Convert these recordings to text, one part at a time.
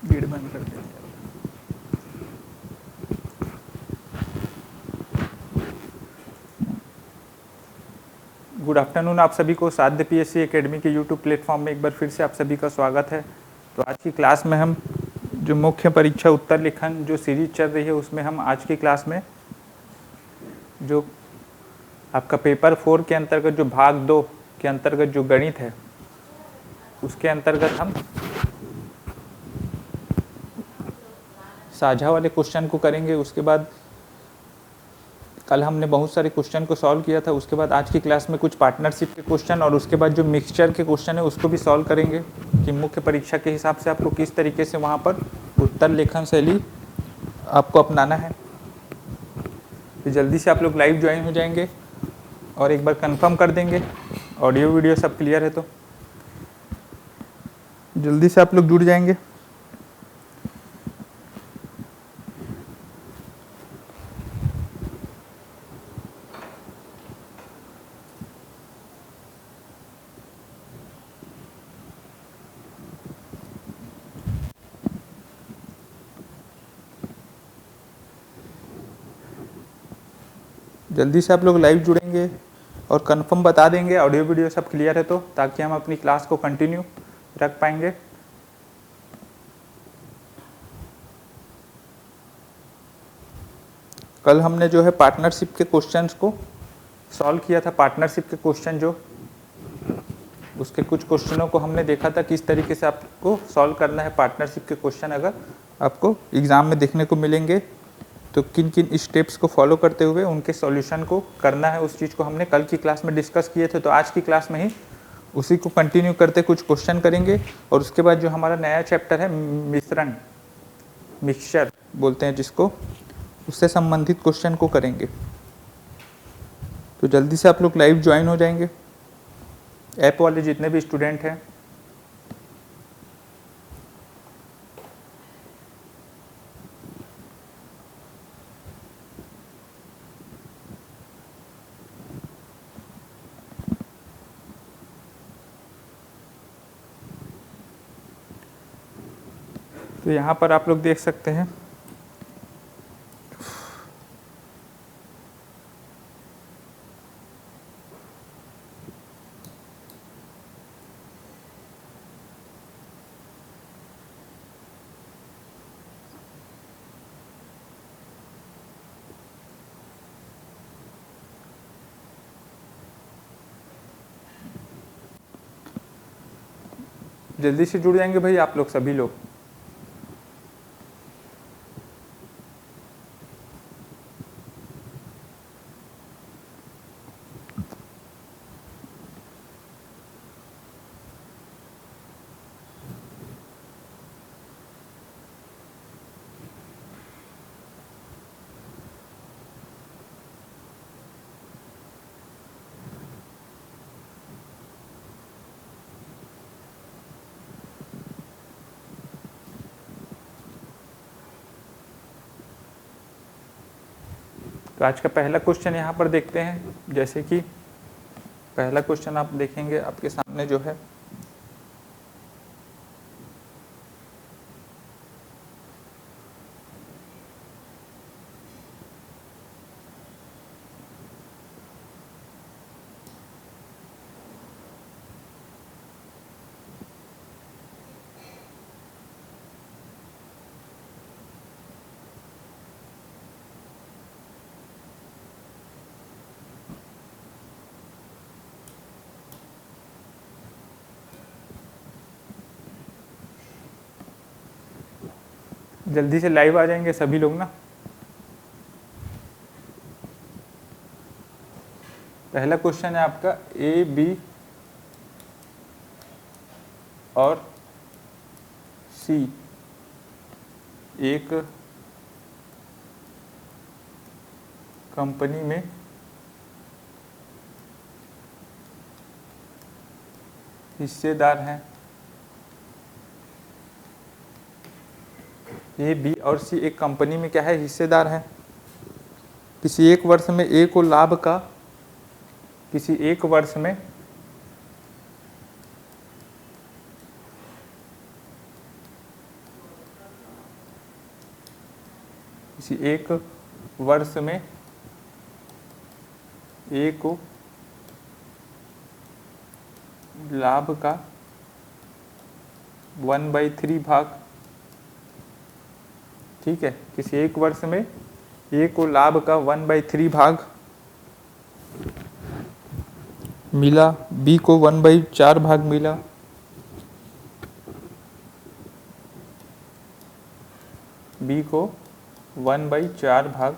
भीड़ बंद कर दें। गुड आफ्टरनून आप सभी को। साध्य पीएससी एकेडमी के यूट्यूब प्लेटफॉर्म में एक बार फिर से आप सभी का स्वागत है। तो आज की क्लास में हम जो मुख्य परीक्षा उत्तर लेखन जो सीरीज चल रही है उसमें हम आज की क्लास में जो आपका पेपर 4 के अंतर्गत जो भाग 2 के अंतर्गत जो गणित है उसके अंतर्गत हम साझा वाले क्वेश्चन को करेंगे। उसके बाद कल हमने बहुत सारे क्वेश्चन को सॉल्व किया था। उसके बाद आज की क्लास में कुछ पार्टनरशिप के क्वेश्चन और उसके बाद जो मिक्सचर के क्वेश्चन है उसको भी सॉल्व करेंगे कि मुख्य परीक्षा के हिसाब से आपको किस तरीके से वहाँ पर उत्तर लेखन शैली आपको अपनाना है। तो जल्दी से आप लोग लाइव ज्वाइन हो जाएंगे और एक बार कंफर्म कर देंगे ऑडियो वीडियो सब क्लियर है तो जल्दी से आप लोग जुड़ जाएंगे। जल्दी से आप लोग लाइव जुड़ेंगे और कंफर्म बता देंगे ऑडियो वीडियो सब क्लियर है तो, ताकि हम अपनी क्लास को कंटिन्यू रख पाएंगे। कल हमने जो है पार्टनरशिप के क्वेश्चंस को सॉल्व किया था। पार्टनरशिप के क्वेश्चन जो उसके कुछ क्वेश्चनों को हमने देखा था किस तरीके से आपको सॉल्व करना है। पार्टनरशिप के क्वेश्चन अगर आपको एग्ज़ाम में देखने को मिलेंगे तो किन किन स्टेप्स को फॉलो करते हुए उनके सॉल्यूशन को करना है, उस चीज़ को हमने कल की क्लास में डिस्कस किए थे। तो आज की क्लास में ही उसी को कंटिन्यू करते कुछ क्वेश्चन करेंगे और उसके बाद जो हमारा नया चैप्टर है मिश्रण, मिक्सचर बोलते हैं जिसको, उससे संबंधित क्वेश्चन को करेंगे। तो जल्दी से आप लोग लाइव ज्वाइन हो जाएंगे। ऐप वाले जितने भी स्टूडेंट हैं तो यहाँ पर आप लोग देख सकते हैं जल्दी से जुड़ जाएंगे भाई आप लोग सभी लोग। तो आज का पहला क्वेश्चन यहाँ पर देखते हैं। जैसे कि पहला क्वेश्चन आप देखेंगे आपके सामने जो है जल्दी से लाइव आ जाएंगे सभी लोग ना। पहला क्वेश्चन है आपका ए बी और सी एक कंपनी में हिस्सेदार हैं। ए बी और सी एक कंपनी में क्या है, हिस्सेदार हैं। किसी एक वर्ष में ए को लाभ का, किसी एक वर्ष में किसी एक वर्ष में ए को लाभ का 1/3 भाग, ठीक है, किसी एक वर्ष में ए को लाभ का 1/3 भाग मिला, बी को 1/4 भाग मिला, बी को 1/4 भाग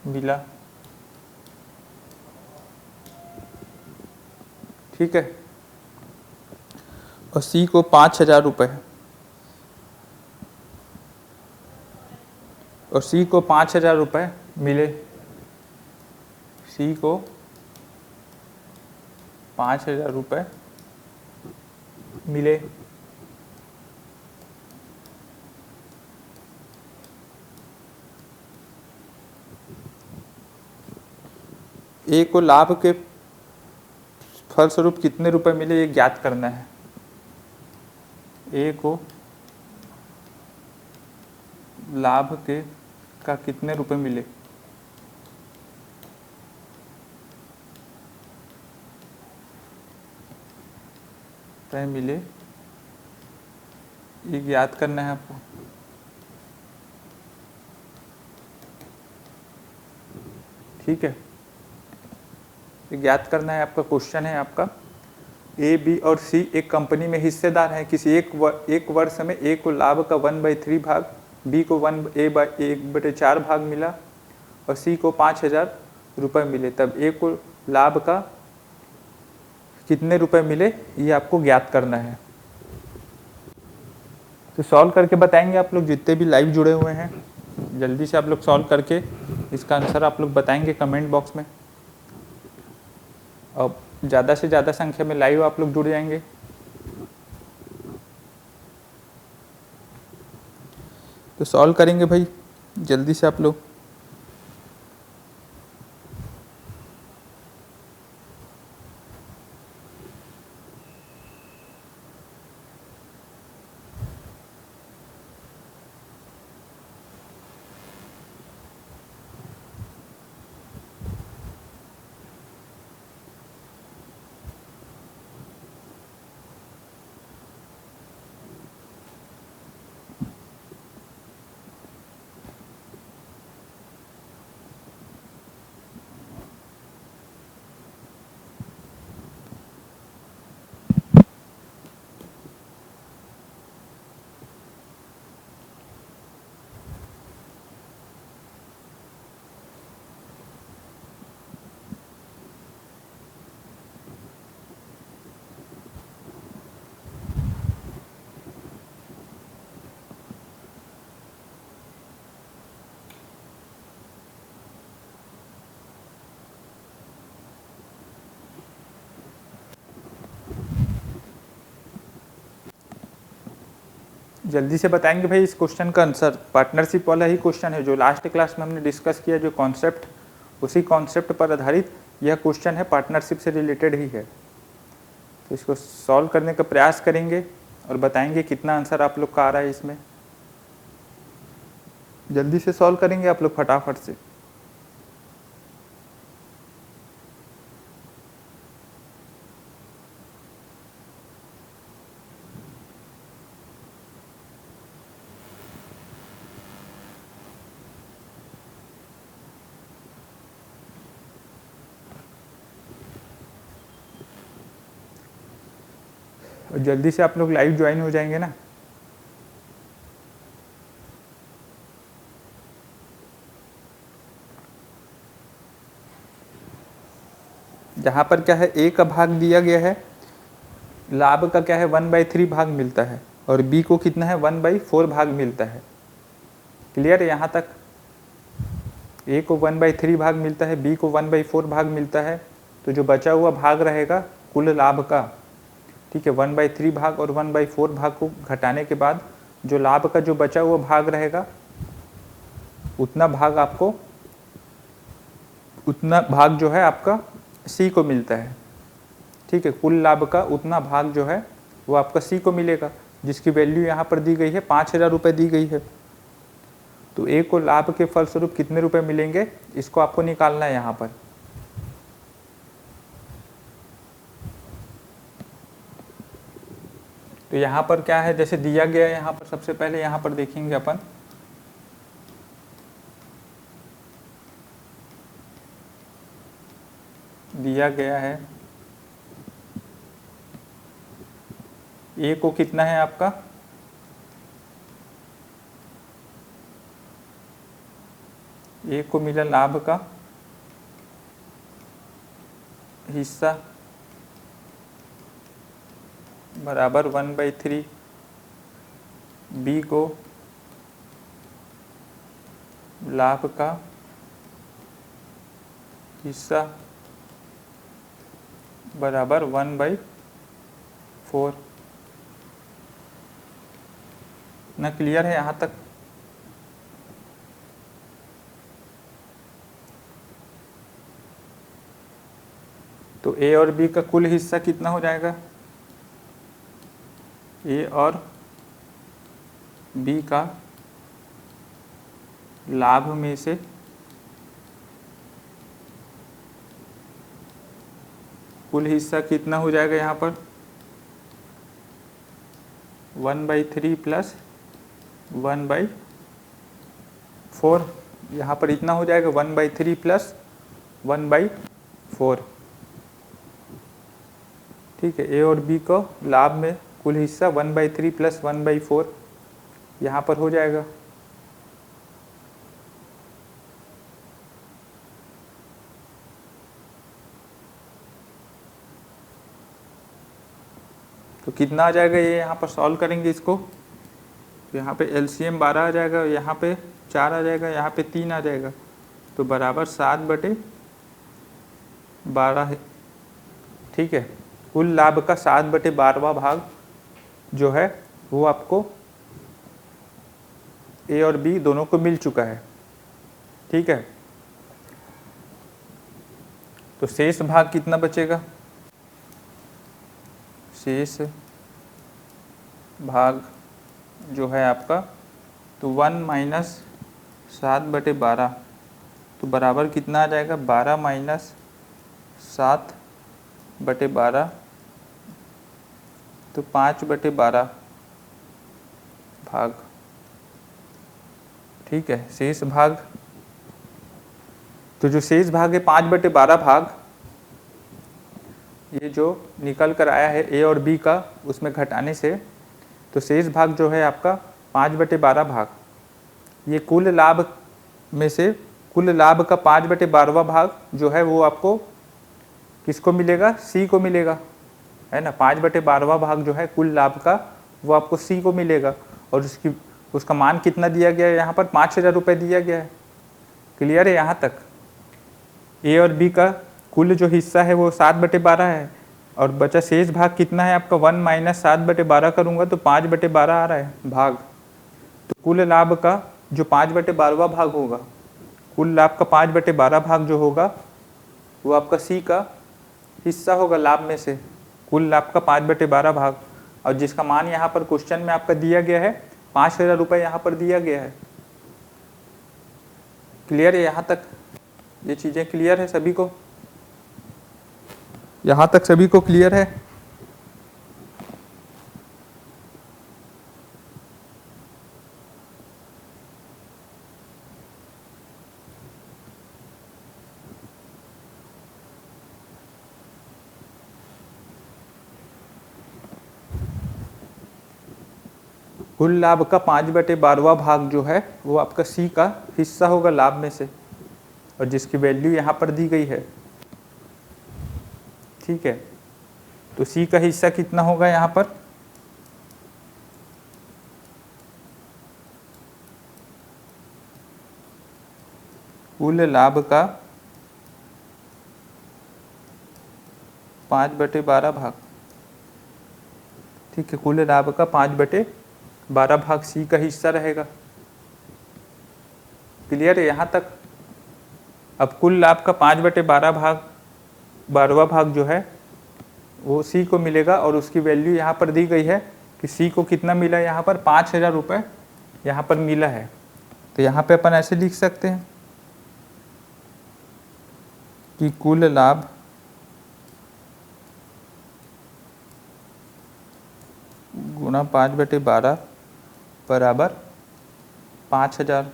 मिला, ठीक है, और सी को 5,000 रुपये, और सी को 5,000 रुपये मिले, सी को 5,000 रुपये मिले, ए को लाभ के फलस्वरूप कितने रुपए मिले ये ज्ञात करना है। ए को लाभ के का कितने रुपए मिले, मिले ये ज्ञात करना है आपको। ठीक है, ज्ञात करना है आपका। क्वेश्चन है आपका ए बी और सी एक कंपनी में हिस्सेदार हैं। किसी एक वर्ष में ए को लाभ का 1/3 भाग, बी को 1/4 भाग मिला और सी को 5,000 रुपये मिले, तब ए को लाभ का कितने रुपए मिले ये आपको ज्ञात करना है। तो सॉल्व करके बताएंगे आप लोग जितने भी लाइव जुड़े हुए हैं, जल्दी से आप लोग सॉल्व करके इसका आंसर आप लोग बताएंगे कमेंट बॉक्स में, और ज़्यादा से ज़्यादा संख्या में लाइव आप लोग जुड़ जाएंगे। तो सॉल्व करेंगे भाई जल्दी से आप लोग। जल्दी से बताएंगे भाई इस क्वेश्चन का आंसर। पार्टनरशिप वाला ही क्वेश्चन है जो लास्ट क्लास में हमने डिस्कस किया, जो कॉन्सेप्ट, उसी कॉन्सेप्ट पर आधारित यह क्वेश्चन है, पार्टनरशिप से रिलेटेड ही है। तो इसको सॉल्व करने का प्रयास करेंगे और बताएंगे कितना आंसर आप लोग का आ रहा है इसमें। जल्दी से सॉल्व करेंगे आप लोग फटाफट से। और जल्दी से आप लोग लाइव ज्वाइन हो जाएंगे ना। जहाँ पर क्या है, ए का भाग दिया गया है, लाभ का क्या है 1/3 भाग मिलता है, और बी को कितना है 1/4 भाग मिलता है। क्लियर है यहाँ तक? ए को 1/3 भाग मिलता है, बी को 1/4 भाग मिलता है, तो जो बचा हुआ भाग रहेगा कुल लाभ का, ठीक है, 1/3 भाग और 1/4 भाग को घटाने के बाद जो लाभ का जो बचा हुआ भाग रहेगा उतना भाग जो है आपका सी को मिलता है। ठीक है, कुल लाभ का उतना भाग जो है वो आपका सी को मिलेगा, जिसकी वैल्यू यहाँ पर दी गई है 5,000 रुपये दी गई है। तो ए को लाभ के फलस्वरूप कितने रुपए मिलेंगे, इसको आपको निकालना है यहाँ पर। तो यहाँ पर क्या है, जैसे दिया गया है यहाँ पर, सबसे पहले यहाँ पर देखेंगे अपन, दिया गया है ए को कितना है आपका, ए को मिला लाभ का हिस्सा बराबर 1/3, बी को लाभ का हिस्सा बराबर 1/4। ना क्लियर है यहाँ तक? तो ए और बी का कुल हिस्सा कितना हो जाएगा, ए और बी का लाभ में से कुल हिस्सा कितना हो जाएगा यहाँ पर 1/3 प्लस 1/4। यहाँ पर इतना हो जाएगा 1/3 प्लस 1/4। ठीक है, ए और बी को लाभ में कुल हिस्सा 1/3 प्लस 1/4 यहाँ पर हो जाएगा। तो कितना आ जाएगा ये, यहाँ पर सॉल्व करेंगे इसको, तो यहाँ पे एलसीएम 12 आ जाएगा, यहाँ पे 4 आ जाएगा, यहाँ पे 3 आ जाएगा, तो बराबर 7/12 है। ठीक है, कुल लाभ का 7/12वां भाग जो है वो आपको ए और बी दोनों को मिल चुका है। ठीक है, तो शेष भाग कितना बचेगा, शेष भाग जो है आपका तो 1 माइनस 7/12, तो बराबर कितना आ जाएगा 12 माइनस 7/12, तो 5/12 भाग। ठीक है, शेष भाग, तो जो शेष भाग है 5/12 भाग, ये जो निकल कर आया है ए और बी का उसमें घटाने से, तो शेष भाग जो है आपका 5/12 भाग, ये कुल लाभ में से कुल लाभ का 5/12वां भाग जो है वो आपको किसको मिलेगा, सी को मिलेगा, है ना। 5/12वां भाग जो है कुल लाभ का वो आपको सी को मिलेगा, और उसका मान कितना दिया गया है यहाँ पर 5,000 रुपये दिया गया है। क्लियर है यहाँ तक? ए और बी का कुल जो हिस्सा है वो 7/12 है, और बचा शेष भाग कितना है आपका 1 माइनस 7/12 करूँगा तो 5/12 आ रहा है भाग। तो कुल लाभ का जो 5/12वां भाग होगा, कुल लाभ का 5/12 भाग जो होगा वो आपका सी का हिस्सा होगा लाभ में से, कुल लाभ का 5/12 भाग, और जिसका मान यहाँ पर क्वेश्चन में आपका दिया गया है 5,000 रुपये यहाँ पर दिया गया है। क्लियर है यहाँ तक? ये चीज़ें क्लियर है सभी को? यहाँ तक सभी को क्लियर है? कुल लाभ का 5/12वां भाग जो है वो आपका सी का हिस्सा होगा लाभ में से, और जिसकी वैल्यू यहाँ पर दी गई है। ठीक है, तो सी का हिस्सा कितना होगा यहाँ पर, कुल लाभ का 5/12 भाग। ठीक है, कुल लाभ का 5/12 भाग सी का हिस्सा रहेगा। क्लियर है यहाँ तक? अब कुल लाभ का 5/12 भाग 12वां भाग जो है वो सी को मिलेगा, और उसकी वैल्यू यहाँ पर दी गई है कि सी को कितना मिला, यहाँ पर 5,000 रुपये यहाँ पर मिला है। तो यहाँ पे अपन ऐसे लिख सकते हैं कि कुल लाभ गुणा 5/12 बराबर 5,000।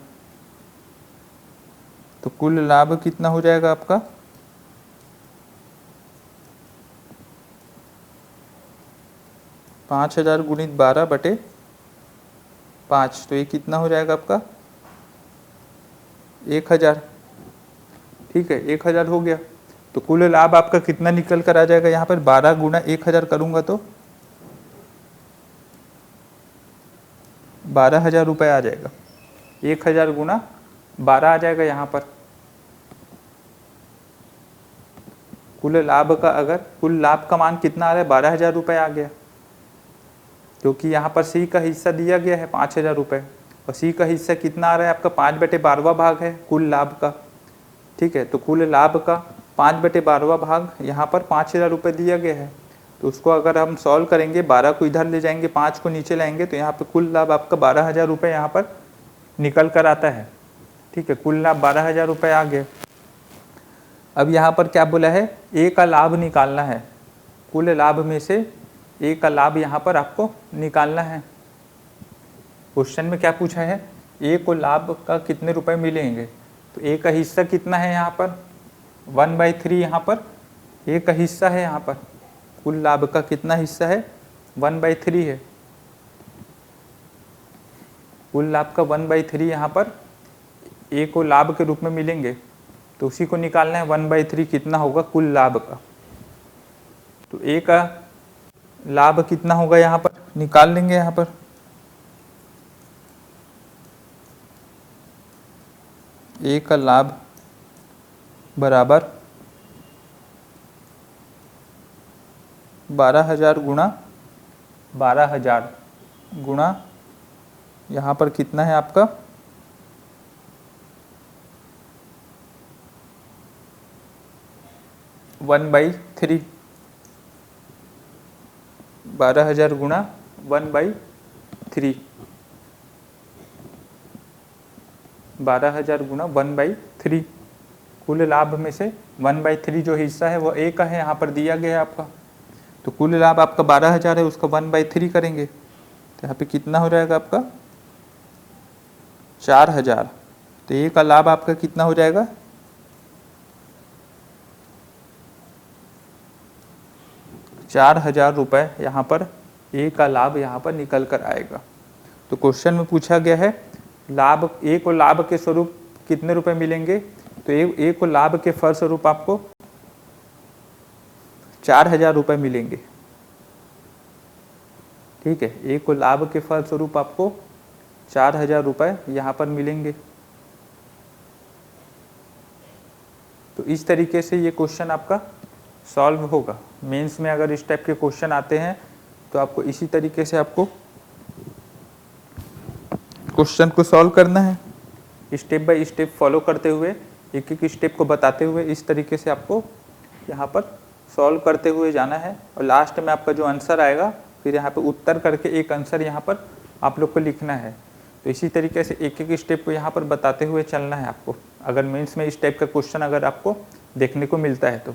तो कुल लाभ कितना हो जाएगा आपका 5,000 गुणित 12/5। तो ये कितना हो जाएगा आपका 1,000। ठीक है, 1,000 हो गया। तो कुल लाभ आपका कितना निकल कर आ जाएगा, यहाँ पर 12 गुणा 1,000 करूंगा तो 12,000 रुपये आ जाएगा। 1,000 गुणा 12 आ जाएगा यहाँ पर। कुल लाभ का अगर कुल लाभ का मान कितना आ रहा है 12,000 रुपये आ गया, क्योंकि यहाँ पर सी का हिस्सा दिया गया है 5,000 रुपये, और सी का हिस्सा कितना आ रहा है आपका 5/12 भाग है कुल लाभ का। ठीक है, तो कुल लाभ का 5/12 भाग यहाँ पर 5,000 रुपये दिया गया है। तो उसको अगर हम सॉल्व करेंगे, 12 को इधर ले जाएंगे, 5 को नीचे लाएंगे, तो यहाँ पे कुल लाभ आपका 12,000 रुपये यहाँ पर निकल कर आता है। ठीक है, कुल लाभ 12,000 रुपये आ गए। अब यहाँ पर क्या बोला है, ए का लाभ निकालना है। कुल लाभ में से ए का लाभ यहाँ पर आपको निकालना है। क्वेश्चन में क्या पूछा है, ए को लाभ का कितने रुपए मिलेंगे। तो ए का हिस्सा कितना है यहाँ पर 1/3, यहाँ पर ए का हिस्सा है, यहाँ पर कुल लाभ का कितना हिस्सा है 1/3 है। कुल लाभ का 1/3 यहाँ पर ए को लाभ के रूप में मिलेंगे, तो उसी को निकालना है 1/3 कितना होगा कुल लाभ का। तो ए का लाभ कितना होगा यहाँ पर निकाल लेंगे। यहाँ पर ए का लाभ बराबर 12,000 गुणा 12,000 गुणा यहाँ पर कितना है आपका 1/3। 12,000 गुणा 1/3, 12,000 गुणा 1/3। कुल लाभ में से 1/3 जो हिस्सा है वो ए का है, यहाँ पर दिया गया है आपका। तो कुल लाभ आपका 12,000 है, उसका 1/3 करेंगे तो यहाँ पे कितना हो जाएगा आपका 4,000। तो ए का लाभ आपका कितना हो जाएगा 4,000 रुपये यहाँ पर ए का लाभ यहाँ पर निकल कर आएगा। तो क्वेश्चन में पूछा गया है लाभ ए को लाभ के स्वरूप कितने रुपए मिलेंगे। तो ए को लाभ के फल स्वरूप आपको 4,000 रुपये मिलेंगे। ठीक है, ए को लाभ के फल स्वरूप आपको 4,000 रुपये यहाँ पर मिलेंगे। तो इस तरीके से ये क्वेश्चन आपका सॉल्व होगा। मेंस में अगर इस टाइप के क्वेश्चन आते हैं तो आपको इसी तरीके से आपको क्वेश्चन को सॉल्व करना है, स्टेप बाय स्टेप फॉलो करते हुए, एक एक स्टेप को बताते हुए इस तरीके से आपको यहाँ पर सॉल्व करते हुए जाना है। और लास्ट में आपका जो आंसर आएगा फिर यहाँ पे उत्तर करके एक आंसर यहाँ पर आप लोग को लिखना है। तो इसी तरीके से एक एक स्टेप को यहाँ पर बताते हुए चलना है आपको, अगर मेंस में इस टाइप का क्वेश्चन अगर आपको देखने को मिलता है तो।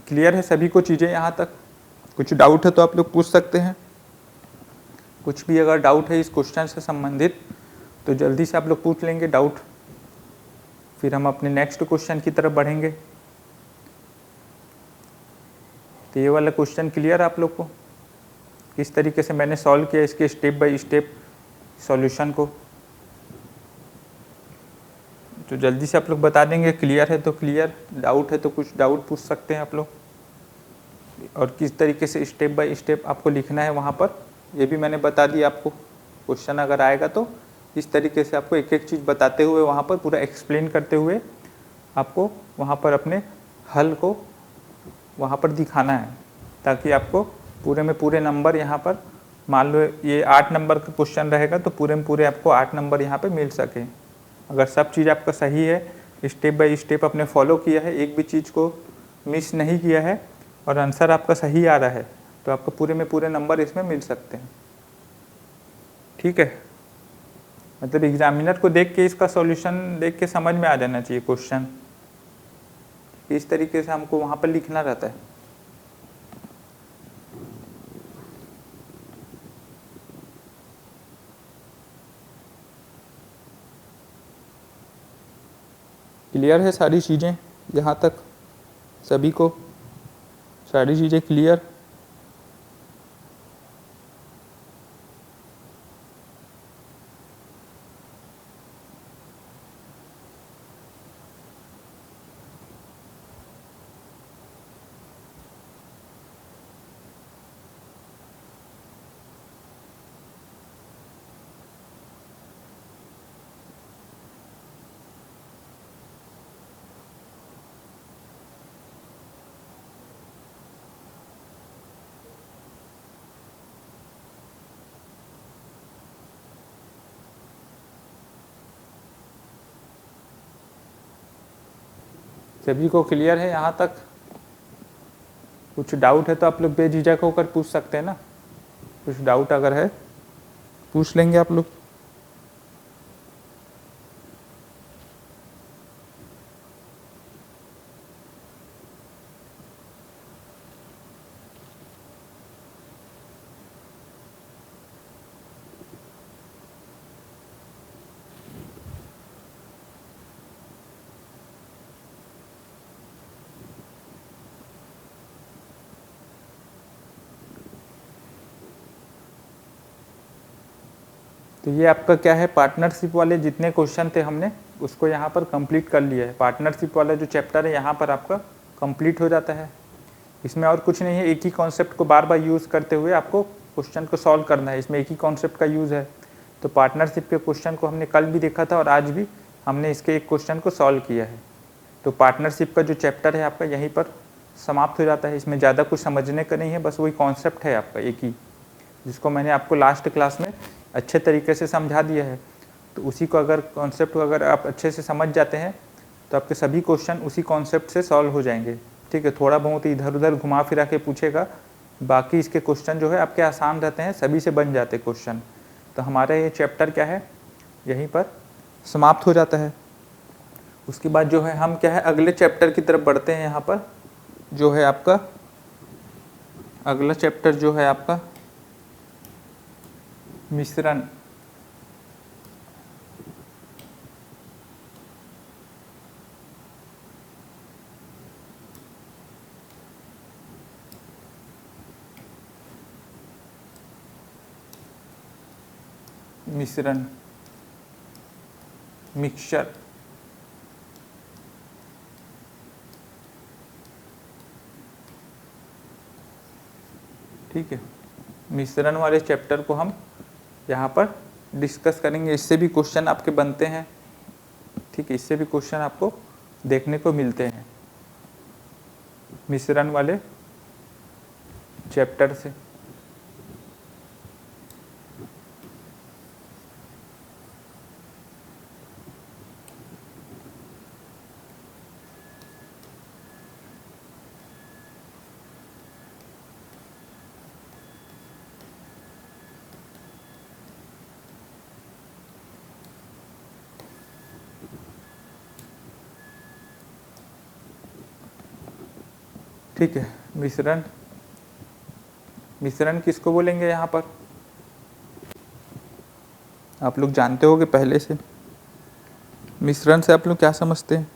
क्लियर है सभी को चीज़ें यहाँ तक? कुछ डाउट है तो आप लोग पूछ सकते हैं। कुछ भी अगर डाउट है इस क्वेश्चन से संबंधित तो जल्दी से आप लोग पूछ लेंगे डाउट, फिर हम अपने नेक्स्ट क्वेश्चन की तरफ बढ़ेंगे। तो ये वाला क्वेश्चन क्लियर है आप लोग को, किस तरीके से मैंने सॉल्व किया इसके स्टेप बाय स्टेप सॉल्यूशन को। तो जल्दी से आप लोग बता देंगे, क्लियर है तो क्लियर, डाउट है तो कुछ डाउट पूछ सकते हैं आप लोग। और किस तरीके से स्टेप बाय स्टेप आपको लिखना है वहाँ पर ये भी मैंने बता दिया आपको। क्वेश्चन अगर आएगा तो इस तरीके से आपको एक एक चीज़ बताते हुए वहाँ पर पूरा एक्सप्लेन करते हुए आपको वहाँ पर अपने हल को वहाँ पर दिखाना है, ताकि आपको पूरे में पूरे नंबर यहाँ पर, मान लो ये 8 नंबर का क्वेश्चन रहेगा तो पूरे में पूरे आपको 8 नंबर यहाँ पे मिल सके। अगर सब चीज़ आपका सही है, स्टेप बाय स्टेप आपने फॉलो किया है, एक भी चीज़ को मिस नहीं किया है और आंसर आपका सही आ रहा है, तो आपको पूरे में पूरे नंबर इसमें मिल सकते हैं। ठीक है, मतलब एग्जामिनर को देख के इसका सॉल्यूशन देख के समझ में आ जाना चाहिए क्वेश्चन, इस तरीके से हमको वहाँ पर लिखना रहता है। क्लियर है सारी चीज़ें यहाँ तक? सभी को सारी चीज़ें क्लियर? सभी को क्लियर है यहाँ तक? कुछ डाउट है तो आप लोग बेझिझक होकर पूछ सकते हैं ना, कुछ डाउट अगर है पूछ लेंगे आप लोग। तो ये आपका क्या है, पार्टनरशिप वाले जितने क्वेश्चन थे हमने उसको यहाँ पर कंप्लीट कर लिया है। पार्टनरशिप वाला जो चैप्टर है यहाँ पर आपका कंप्लीट हो जाता है। इसमें और कुछ नहीं है, एक ही कॉन्सेप्ट को बार बार यूज़ करते हुए आपको क्वेश्चन को सॉल्व करना है। इसमें एक ही कॉन्सेप्ट का यूज़ है। तो पार्टनरशिप के क्वेश्चन को हमने कल भी देखा था और आज भी हमने इसके एक क्वेश्चन को सॉल्व किया है। तो पार्टनरशिप का जो चैप्टर है आपका यहीं पर समाप्त हो जाता है। इसमें ज़्यादा कुछ समझने का नहीं है, बस वही कॉन्सेप्ट है आपका एक ही, जिसको मैंने आपको लास्ट क्लास में अच्छे तरीके से समझा दिया है। तो उसी को अगर कॉन्सेप्ट को अगर आप अच्छे से समझ जाते हैं तो आपके सभी क्वेश्चन उसी कॉन्सेप्ट से सॉल्व हो जाएंगे। ठीक है, थोड़ा बहुत इधर उधर घुमा फिरा के पूछेगा, बाकी इसके क्वेश्चन जो है आपके आसान रहते हैं, सभी से बन जाते क्वेश्चन। तो हमारा ये चैप्टर क्या है यहीं पर समाप्त हो जाता है। उसके बाद जो है हम क्या है अगले चैप्टर की तरफ बढ़ते हैं। यहाँ पर जो है आपका अगला चैप्टर जो है आपका मिश्रण। मिश्रण, मिक्सचर। ठीक है, मिश्रण वाले चैप्टर को हम यहाँ पर डिस्कस करेंगे। इससे भी क्वेश्चन आपके बनते हैं। ठीक है, इससे भी क्वेश्चन आपको देखने को मिलते हैं मिश्रण वाले चैप्टर से। ठीक है, मिश्रण। मिश्रण किसको बोलेंगे यहाँ पर आप लोग जानते होगे पहले से। मिश्रण से आप लोग क्या समझते हैं?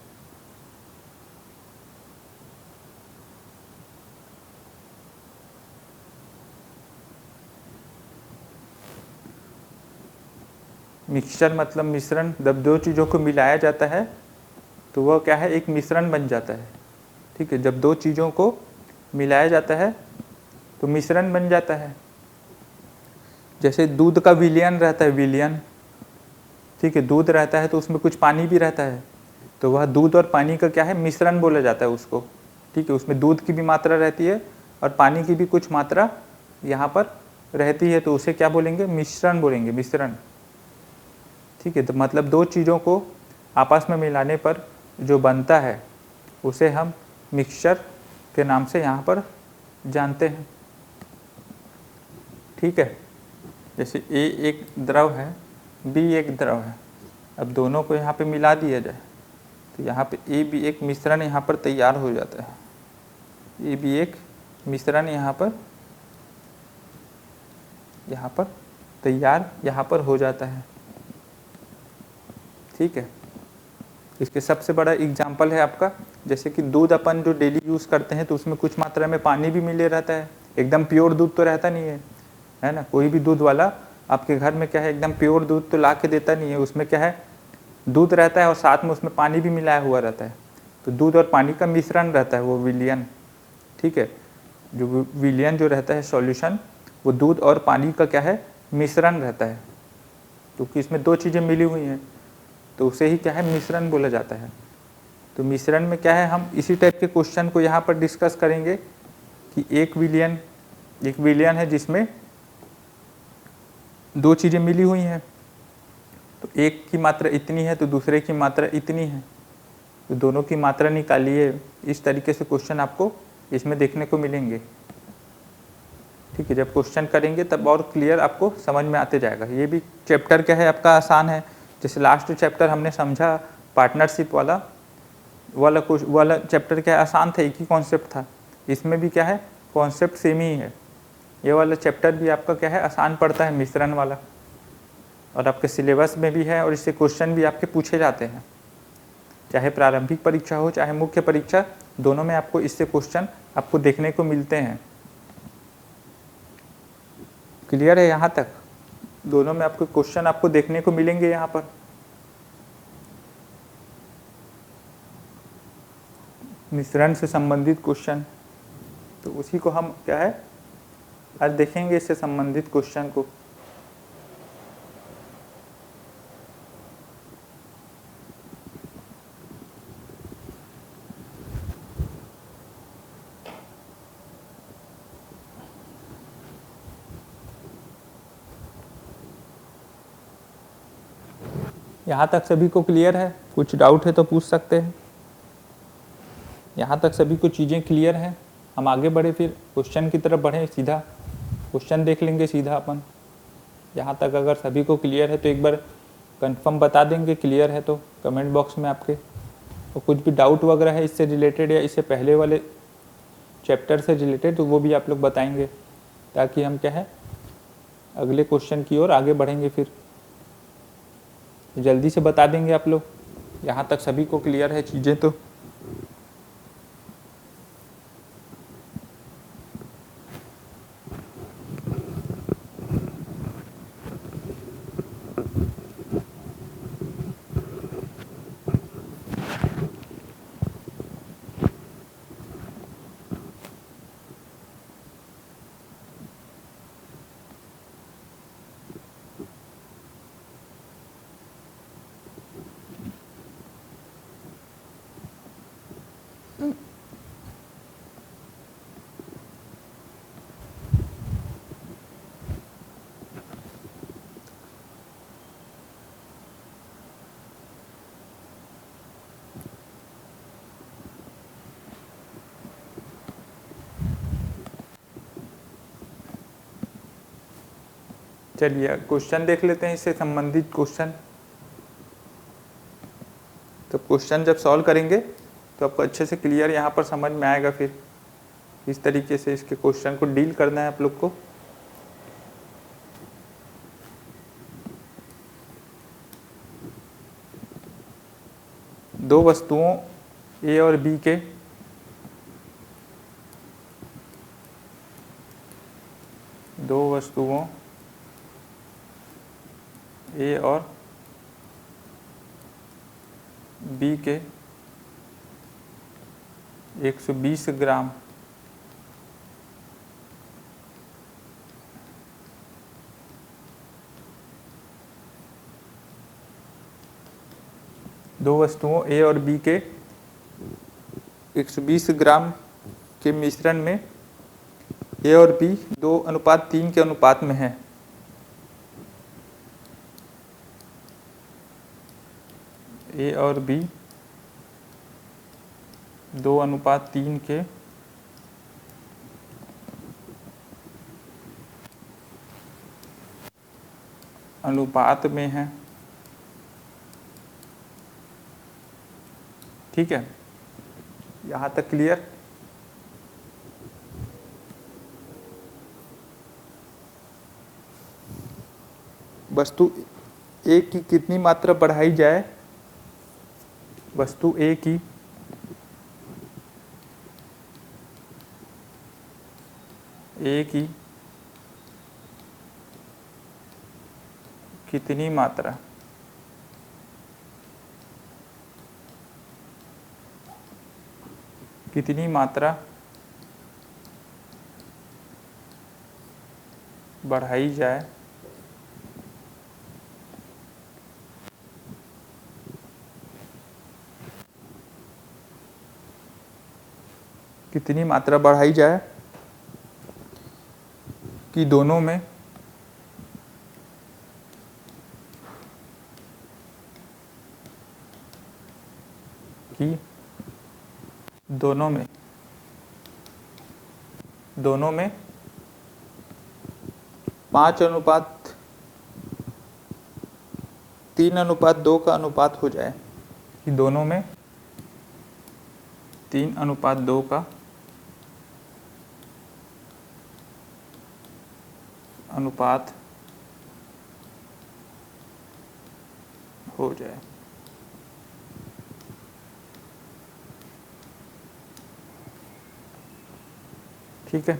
मिक्सचर मतलब मिश्रण, जब दो चीज़ों को मिलाया जाता है तो वह क्या है, एक मिश्रण बन जाता है। ठीक है, जब दो चीज़ों को मिलाया जाता है तो मिश्रण बन जाता है। जैसे दूध का विलयन रहता है, विलयन। ठीक है, दूध रहता है तो उसमें कुछ पानी भी रहता है, तो वह दूध और पानी का क्या है, मिश्रण बोला जाता है उसको। ठीक है, उसमें दूध की भी मात्रा रहती है और पानी की भी कुछ मात्रा यहाँ पर रहती है, तो उसे क्या बोलेंगे, मिश्रण बोलेंगे, मिश्रण। ठीक है, तो मतलब दो चीज़ों को आपस में मिलाने पर जो बनता है उसे हम मिक्सचर के नाम से यहाँ पर जानते हैं। ठीक है, जैसे ए एक द्रव है, बी एक द्रव है, अब दोनों को यहाँ पे मिला दिया जाए तो यहाँ पे ए बी एक मिश्रण यहाँ पर तैयार हो जाता है, ए बी एक मिश्रण यहाँ पर तैयार यहाँ पर हो जाता है। ठीक है, इसके सबसे बड़ा एग्जाम्पल है आपका, जैसे कि दूध अपन जो डेली यूज़ करते हैं तो उसमें कुछ मात्रा में पानी भी मिले रहता है, एकदम प्योर दूध तो रहता नहीं है ना। कोई भी दूध वाला आपके घर में क्या है, एकदम प्योर दूध तो ला के देता नहीं है, उसमें क्या है, दूध रहता है और साथ में उसमें पानी भी मिलाया हुआ रहता है, तो दूध और पानी का मिश्रण रहता है वो विलयन। ठीक है, जो विलयन जो रहता है सॉल्यूशन, वो दूध और पानी का क्या है, मिश्रण रहता है, क्योंकि इसमें दो चीज़ें मिली हुई हैं तो उसे ही क्या है, मिश्रण बोला जाता है। तो मिश्रण में क्या है, हम इसी टाइप के क्वेश्चन को यहाँ पर डिस्कस करेंगे कि एक विलयन है जिसमें दो चीज़ें मिली हुई हैं, तो एक की मात्रा इतनी है तो दूसरे की मात्रा इतनी है, तो दोनों की मात्रा निकालिए। इस तरीके से क्वेश्चन आपको इसमें देखने को मिलेंगे। ठीक है, जब क्वेश्चन करेंगे तब और क्लियर आपको समझ में आते जाएगा। ये भी चैप्टर क्या है आपका, आसान है। जैसे लास्ट चैप्टर हमने समझा पार्टनरशिप वाला चैप्टर क्या है, आसान था, एक ही कॉन्सेप्ट था। इसमें भी क्या है, कॉन्सेप्ट सेम ही है। ये वाला चैप्टर भी आपका क्या है, आसान पड़ता है, मिश्रण वाला, और आपके सिलेबस में भी है और इससे क्वेश्चन भी आपके पूछे जाते हैं, चाहे प्रारंभिक परीक्षा हो चाहे मुख्य परीक्षा, दोनों में आपको इससे क्वेश्चन आपको देखने को मिलते हैं। क्लियर है यहाँ तक? दोनों में आपको क्वेश्चन आपको देखने को मिलेंगे यहाँ पर। मिश्रण से संबंधित क्वेश्चन, तो उसी को हम क्या है आज देखेंगे, इससे संबंधित क्वेश्चन को। यहाँ तक सभी को क्लियर है? कुछ डाउट है तो पूछ सकते हैं। यहाँ तक सभी को चीज़ें क्लियर हैं? हम आगे बढ़े, फिर क्वेश्चन की तरफ बढ़ें, सीधा क्वेश्चन देख लेंगे सीधा अपन। यहाँ तक अगर सभी को क्लियर है तो एक बार कंफर्म बता देंगे क्लियर है तो कमेंट बॉक्स में आपके। तो कुछ भी डाउट वगैरह है इससे रिलेटेड या इससे पहले वाले चैप्टर से रिलेटेड, तो वो भी आप लोग बताएंगे, ताकि हम क्या है अगले क्वेश्चन की ओर आगे बढ़ेंगे। फिर जल्दी से बता देंगे आप लोग। यहाँ तक सभी को क्लियर है चीज़ें तो? चलिए क्वेश्चन देख लेते हैं, इससे संबंधित क्वेश्चन। तो क्वेश्चन जब सॉल्व करेंगे तो आपको अच्छे से क्लियर यहाँ पर समझ में आएगा, फिर इस तरीके से इसके क्वेश्चन को डील करना है आप लोग को। दो वस्तुओं ए और बी के ए और बी के 120 ग्राम दो वस्तुओं ए और बी के 120 ग्राम के मिश्रण में ए और बी 2:3 के अनुपात में है। ए और बी 2:3 के अनुपात में है। ठीक है, यहाँ तक क्लियर? वस्तु ए की कितनी मात्रा बढ़ाई जाए, वस्तु ए की कितनी मात्रा बढ़ाई जाए कि दोनों में दोनों में 5:3:2 का अनुपात हो जाए, कि दोनों में 3:2 का अनुपात हो जाए। ठीक है,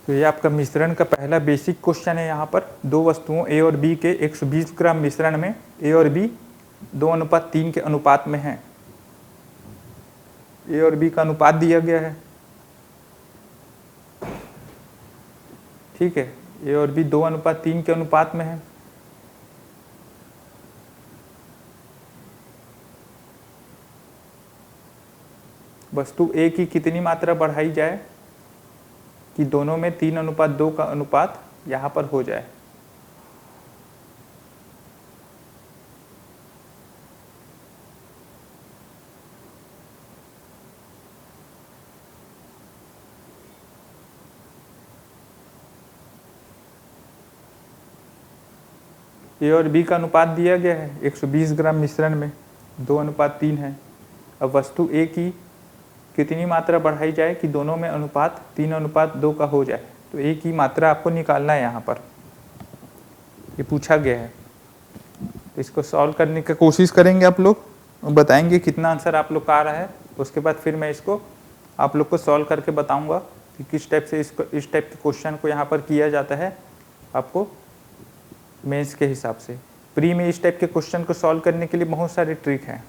तो ये आपका मिश्रण का पहला बेसिक क्वेश्चन है। यहाँ पर दो वस्तुओं ए और बी के 120 ग्राम मिश्रण में ए और बी 2:3 के अनुपात में है। ए और बी का अनुपात दिया गया है। ठीक है, ए और बी 2:3 के अनुपात में है। वस्तु ए की कितनी मात्रा बढ़ाई जाए कि दोनों में 3:2 का अनुपात यहाँ पर हो जाए। ए और बी का अनुपात दिया गया है 120 ग्राम मिश्रण में 2:3 है। अब वस्तु ए की कितनी मात्रा बढ़ाई जाए कि दोनों में अनुपात 3:2 का हो जाए। तो ए की मात्रा आपको निकालना है, यहाँ पर ये पूछा गया है। इसको सॉल्व करने की कोशिश करेंगे आप लोग और बताएंगे कितना आंसर आप लोग का आ रहा है। उसके बाद फिर मैं इसको आप लोग को सॉल्व करके बताऊंगा कि किस टाइप से इस टाइप के क्वेश्चन को यहाँ पर किया जाता है आपको मेंस के हिसाब से। प्री में इस टाइप के क्वेश्चन को सॉल्व करने के लिए बहुत सारे ट्रिक हैं।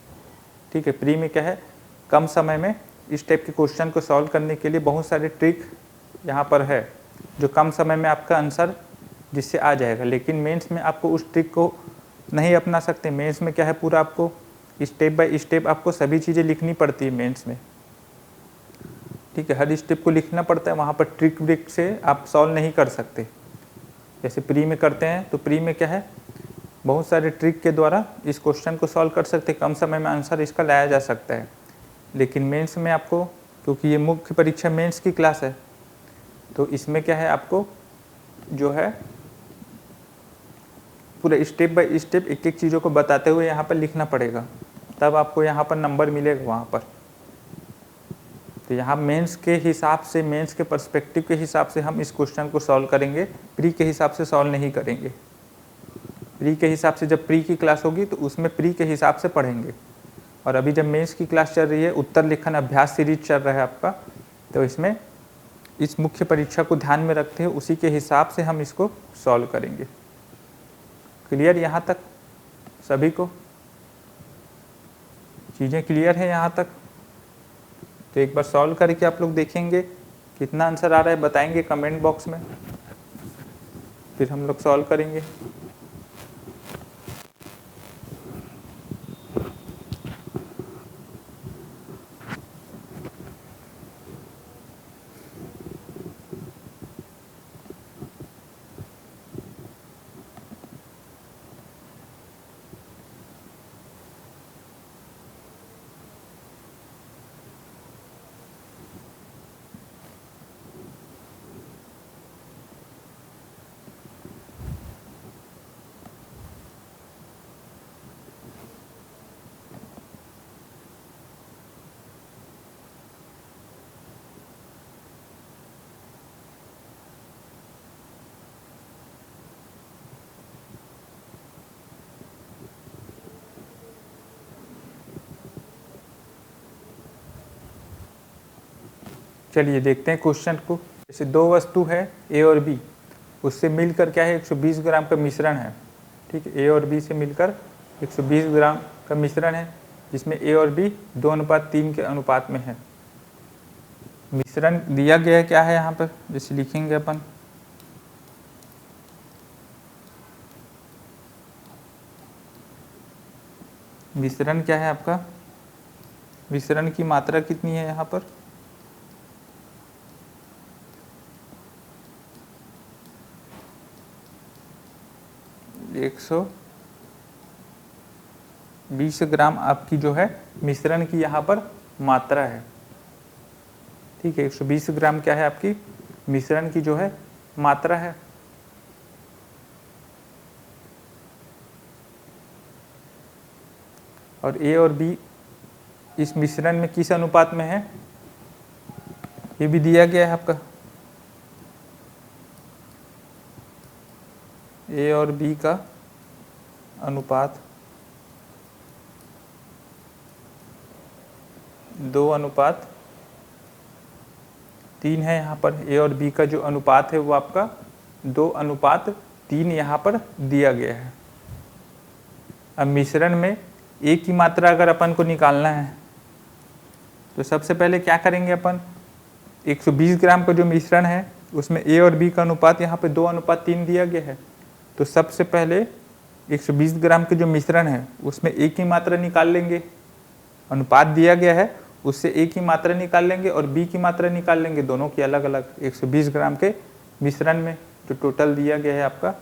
ठीक है, प्री में क्या है, कम समय में इस टाइप के क्वेश्चन को सॉल्व करने के लिए बहुत सारे ट्रिक यहाँ पर है, जो कम समय में आपका आंसर जिससे आ जाएगा। लेकिन मेंस में आपको उस ट्रिक को नहीं अपना सकते। मेंस में क्या है, पूरा आपको स्टेप बाय स्टेप आपको सभी चीज़ें लिखनी पड़ती है मेंस में। ठीक है, हर स्टेप को लिखना पड़ता है। वहाँ पर ट्रिक व्रिक से आप सॉल्व नहीं कर सकते। जैसे प्री में करते हैं तो प्री में क्या है, बहुत सारे ट्रिक के द्वारा इस क्वेश्चन को सॉल्व कर सकते, कम समय में आंसर इसका लाया जा सकता है। लेकिन मेंस में आपको, क्योंकि ये मुख्य परीक्षा मेंस की क्लास है, तो इसमें क्या है, आपको जो है पूरा स्टेप बाय स्टेप एक एक चीज़ों को बताते हुए यहाँ पर लिखना पड़ेगा, तब आपको यहाँ पर नंबर मिलेगा वहाँ पर। तो यहाँ मेंस के हिसाब से, मेंस के पर्सपेक्टिव के हिसाब से हम इस क्वेश्चन को सॉल्व करेंगे, प्री के हिसाब से सॉल्व नहीं करेंगे। प्री के हिसाब से जब प्री की क्लास होगी तो उसमें प्री के हिसाब से पढ़ेंगे। और अभी जब मेंस की क्लास चल रही है, उत्तर लेखन अभ्यास सीरीज चल रहा है आपका, तो इसमें इस मुख्य परीक्षा को ध्यान में रखते हुए उसी के हिसाब से हम इसको सॉल्व करेंगे। क्लियर यहाँ तक सभी को? चीज़ें क्लियर है यहाँ तक? तो एक बार सॉल्व करके आप लोग देखेंगे कितना आंसर आ रहा है, बताएंगे कमेंट बॉक्स में, फिर हम लोग सॉल्व करेंगे। चलिए देखते हैं क्वेश्चन को। जैसे दो वस्तु है ए और बी, उससे मिलकर क्या है 120 ग्राम का मिश्रण है। ठीक है, ए और बी से मिलकर 120 ग्राम का मिश्रण है, जिसमें ए और बी 2:3 के अनुपात में है। मिश्रण दिया गया है क्या है यहाँ पर, जैसे लिखेंगे अपन मिश्रण क्या है आपका, मिश्रण की मात्रा कितनी है यहाँ पर, एक 120 ग्राम आपकी जो है मिश्रण की यहाँ पर मात्रा है। ठीक है, 120 ग्राम क्या है आपकी मिश्रण की जो है मात्रा है। और ए और बी इस मिश्रण में किस अनुपात में है, ये भी दिया गया है आपका। ए और बी का अनुपात 2:3 है। यहाँ पर ए और बी का जो अनुपात है वो आपका 2:3 यहाँ पर दिया गया है। अब मिश्रण में ए की मात्रा अगर अपन को निकालना है तो सबसे पहले क्या करेंगे अपन, 120 ग्राम का जो मिश्रण है उसमें ए और बी का अनुपात यहाँ पे 2:3 दिया गया है। तो सबसे पहले 120 ग्राम के जो मिश्रण है उसमें ए की मात्रा निकाल लेंगे, अनुपात दिया गया है उससे ए की मात्रा निकाल लेंगे और बी की मात्रा निकाल लेंगे, दोनों की अलग अलग। 120 ग्राम के मिश्रण में जो टोटल दिया गया है आपका,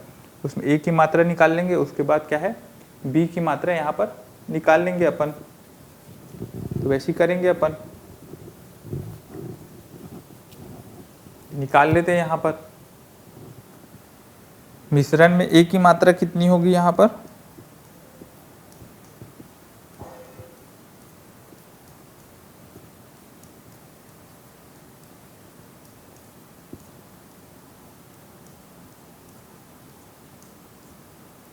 उसमें ए की मात्रा निकाल लेंगे, उसके बाद क्या है बी की मात्रा यहाँ पर निकाल लेंगे अपन। तो वैसे ही करेंगे अपन, निकाल लेते हैं यहाँ पर। मिश्रण में ए की मात्रा कितनी होगी यहाँ पर,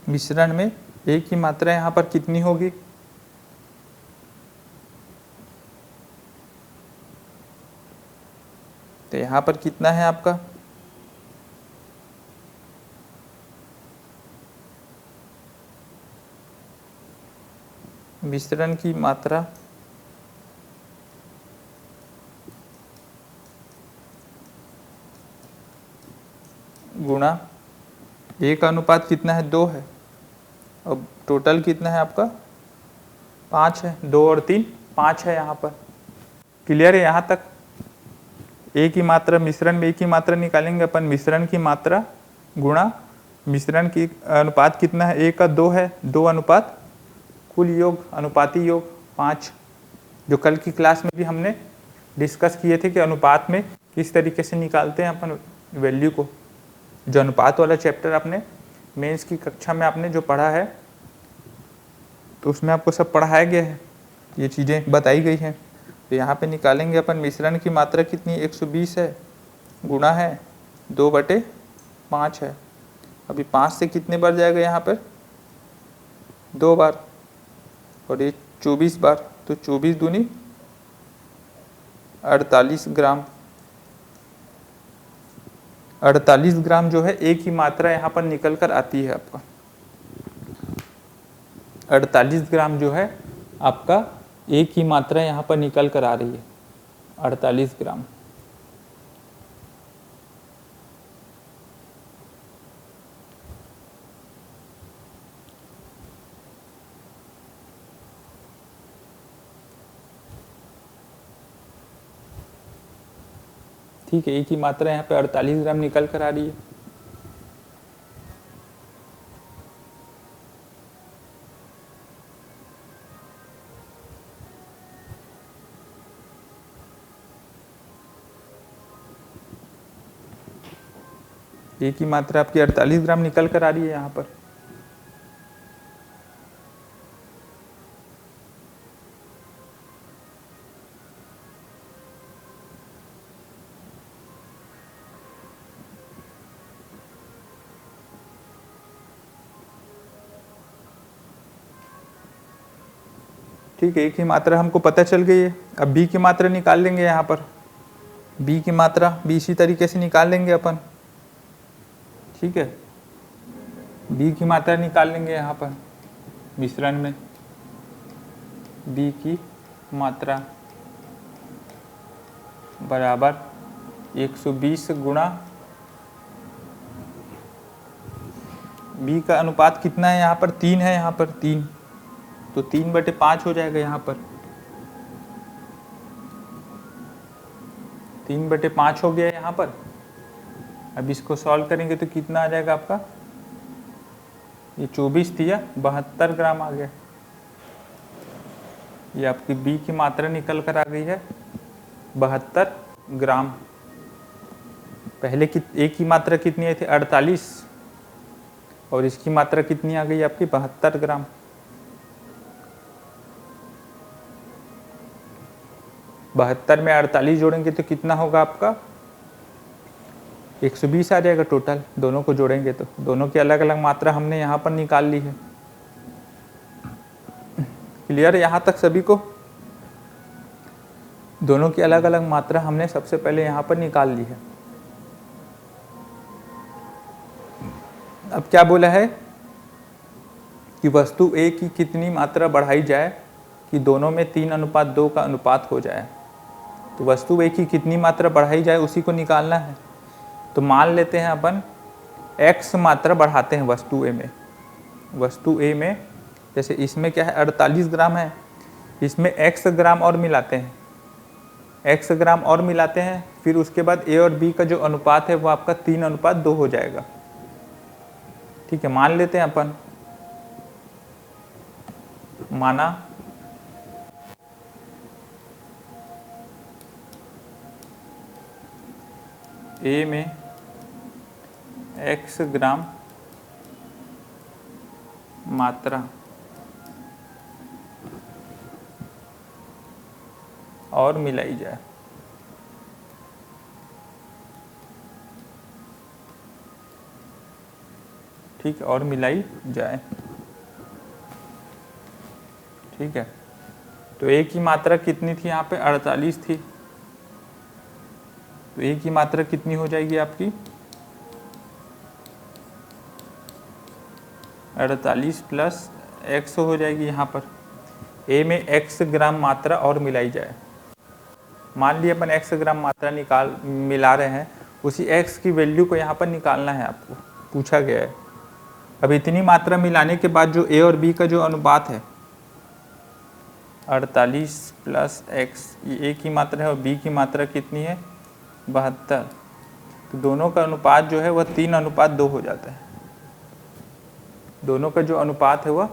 मिश्रण में ए की मात्रा यहाँ पर कितनी होगी, तो यहाँ पर कितना है आपका, मिश्रण की मात्रा गुणा ए का अनुपात कितना है 2 है, अब टोटल कितना है आपका 5 है, 2 और 3 5 है यहाँ पर। क्लियर है यहाँ तक। ए की मात्रा, मिश्रण में ए की मात्रा निकालेंगे अपन, मिश्रण की मात्रा गुणा मिश्रण की अनुपात कितना है, ए का 2 है, 2 अनुपात कुल योग, अनुपाती योग 5। जो कल की क्लास में भी हमने डिस्कस किए थे कि अनुपात में किस तरीके से निकालते हैं अपन वैल्यू को। जो अनुपात वाला चैप्टर आपने मेंस की कक्षा में आपने जो पढ़ा है तो उसमें आपको सब पढ़ाया गया है, ये चीज़ें बताई गई हैं। तो यहाँ पे निकालेंगे अपन, मिश्रण की मात्रा कितनी 120 है, गुणा है 2/5 है। अभी 5 से कितने बार जाएगा यहाँ पर 2 बार, और ये 24 बार, तो 24 दूनी 48 ग्राम। 48 ग्राम जो है ए की मात्रा यहाँ पर निकल कर आती है आपका। 48 ग्राम जो है आपका ए की मात्रा यहाँ पर निकल कर आ रही है, 48 ग्राम। ठीक है, ए की मात्रा यहाँ पे 48 ग्राम निकल कर आ रही है। ए की मात्रा आपकी 48 ग्राम निकल कर आ रही है यहाँ पर। ठीक है, ए की मात्रा हमको पता चल गई है। अब बी की मात्रा निकाल लेंगे यहाँ पर। बी की मात्रा भी इसी तरीके से निकाल लेंगे अपन, ठीक है। बी की मात्रा निकाल लेंगे यहाँ पर मिश्रण में, बी की मात्रा बराबर 120 गुणा बी का अनुपात कितना है यहाँ पर, 3 है यहाँ पर 3, तो 3/5 हो जाएगा यहाँ पर, 3/5 हो गया यहाँ पर। अब इसको सॉल्व करेंगे तो कितना आ जाएगा आपका, ये 24 थी या 72 ग्राम आ गया। ये आपकी बी की मात्रा निकल कर आ गई है 72 ग्राम। पहले की ए की मात्रा कितनी आई थी 48, और इसकी मात्रा कितनी आ गई आपकी 72 ग्राम। बहत्तर में 48 जोड़ेंगे तो कितना होगा आपका 120 आ जाएगा टोटल, दोनों को जोड़ेंगे तो। दोनों की अलग अलग मात्रा हमने यहाँ पर निकाल ली है। क्लियर है यहाँ तक सभी को? दोनों की अलग अलग मात्रा हमने सबसे पहले यहाँ पर निकाल ली है। अब क्या बोला है कि वस्तु ए की कितनी मात्रा बढ़ाई जाए कि दोनों में 3:2 का अनुपात हो जाए। तो वस्तु ए की कितनी मात्रा बढ़ाई जाए उसी को निकालना है। तो मान लेते हैं अपन x मात्रा बढ़ाते हैं वस्तु ए में। वस्तु ए में जैसे इसमें क्या है 48 ग्राम है, इसमें x ग्राम और मिलाते हैं, x ग्राम और मिलाते हैं। फिर उसके बाद ए और बी का जो अनुपात है वो आपका 3:2 हो जाएगा। ठीक है, मान लेते हैं अपन, माना ए में x ग्राम मात्रा और मिलाई जाए। ठीक है, और मिलाई जाए। ठीक है, तो ए की मात्रा कितनी थी यहाँ पे 48 थी, तो ए की मात्रा कितनी हो जाएगी आपकी 48 प्लस x हो जाएगी। यहाँ पर ए में x ग्राम मात्रा और मिलाई जाए। मान लिया अपन x ग्राम मात्रा मिला रहे हैं, उसी x की वैल्यू को यहाँ पर निकालना है, आपको पूछा गया है। अब इतनी मात्रा मिलाने के बाद जो a और b का जो अनुपात है 48 प्लस x, ये a की मात्रा है और b की मात्रा कितनी है 72, तो दोनों का अनुपात जो है वह 3:2 हो जाता है। दोनों का जो अनुपात है वह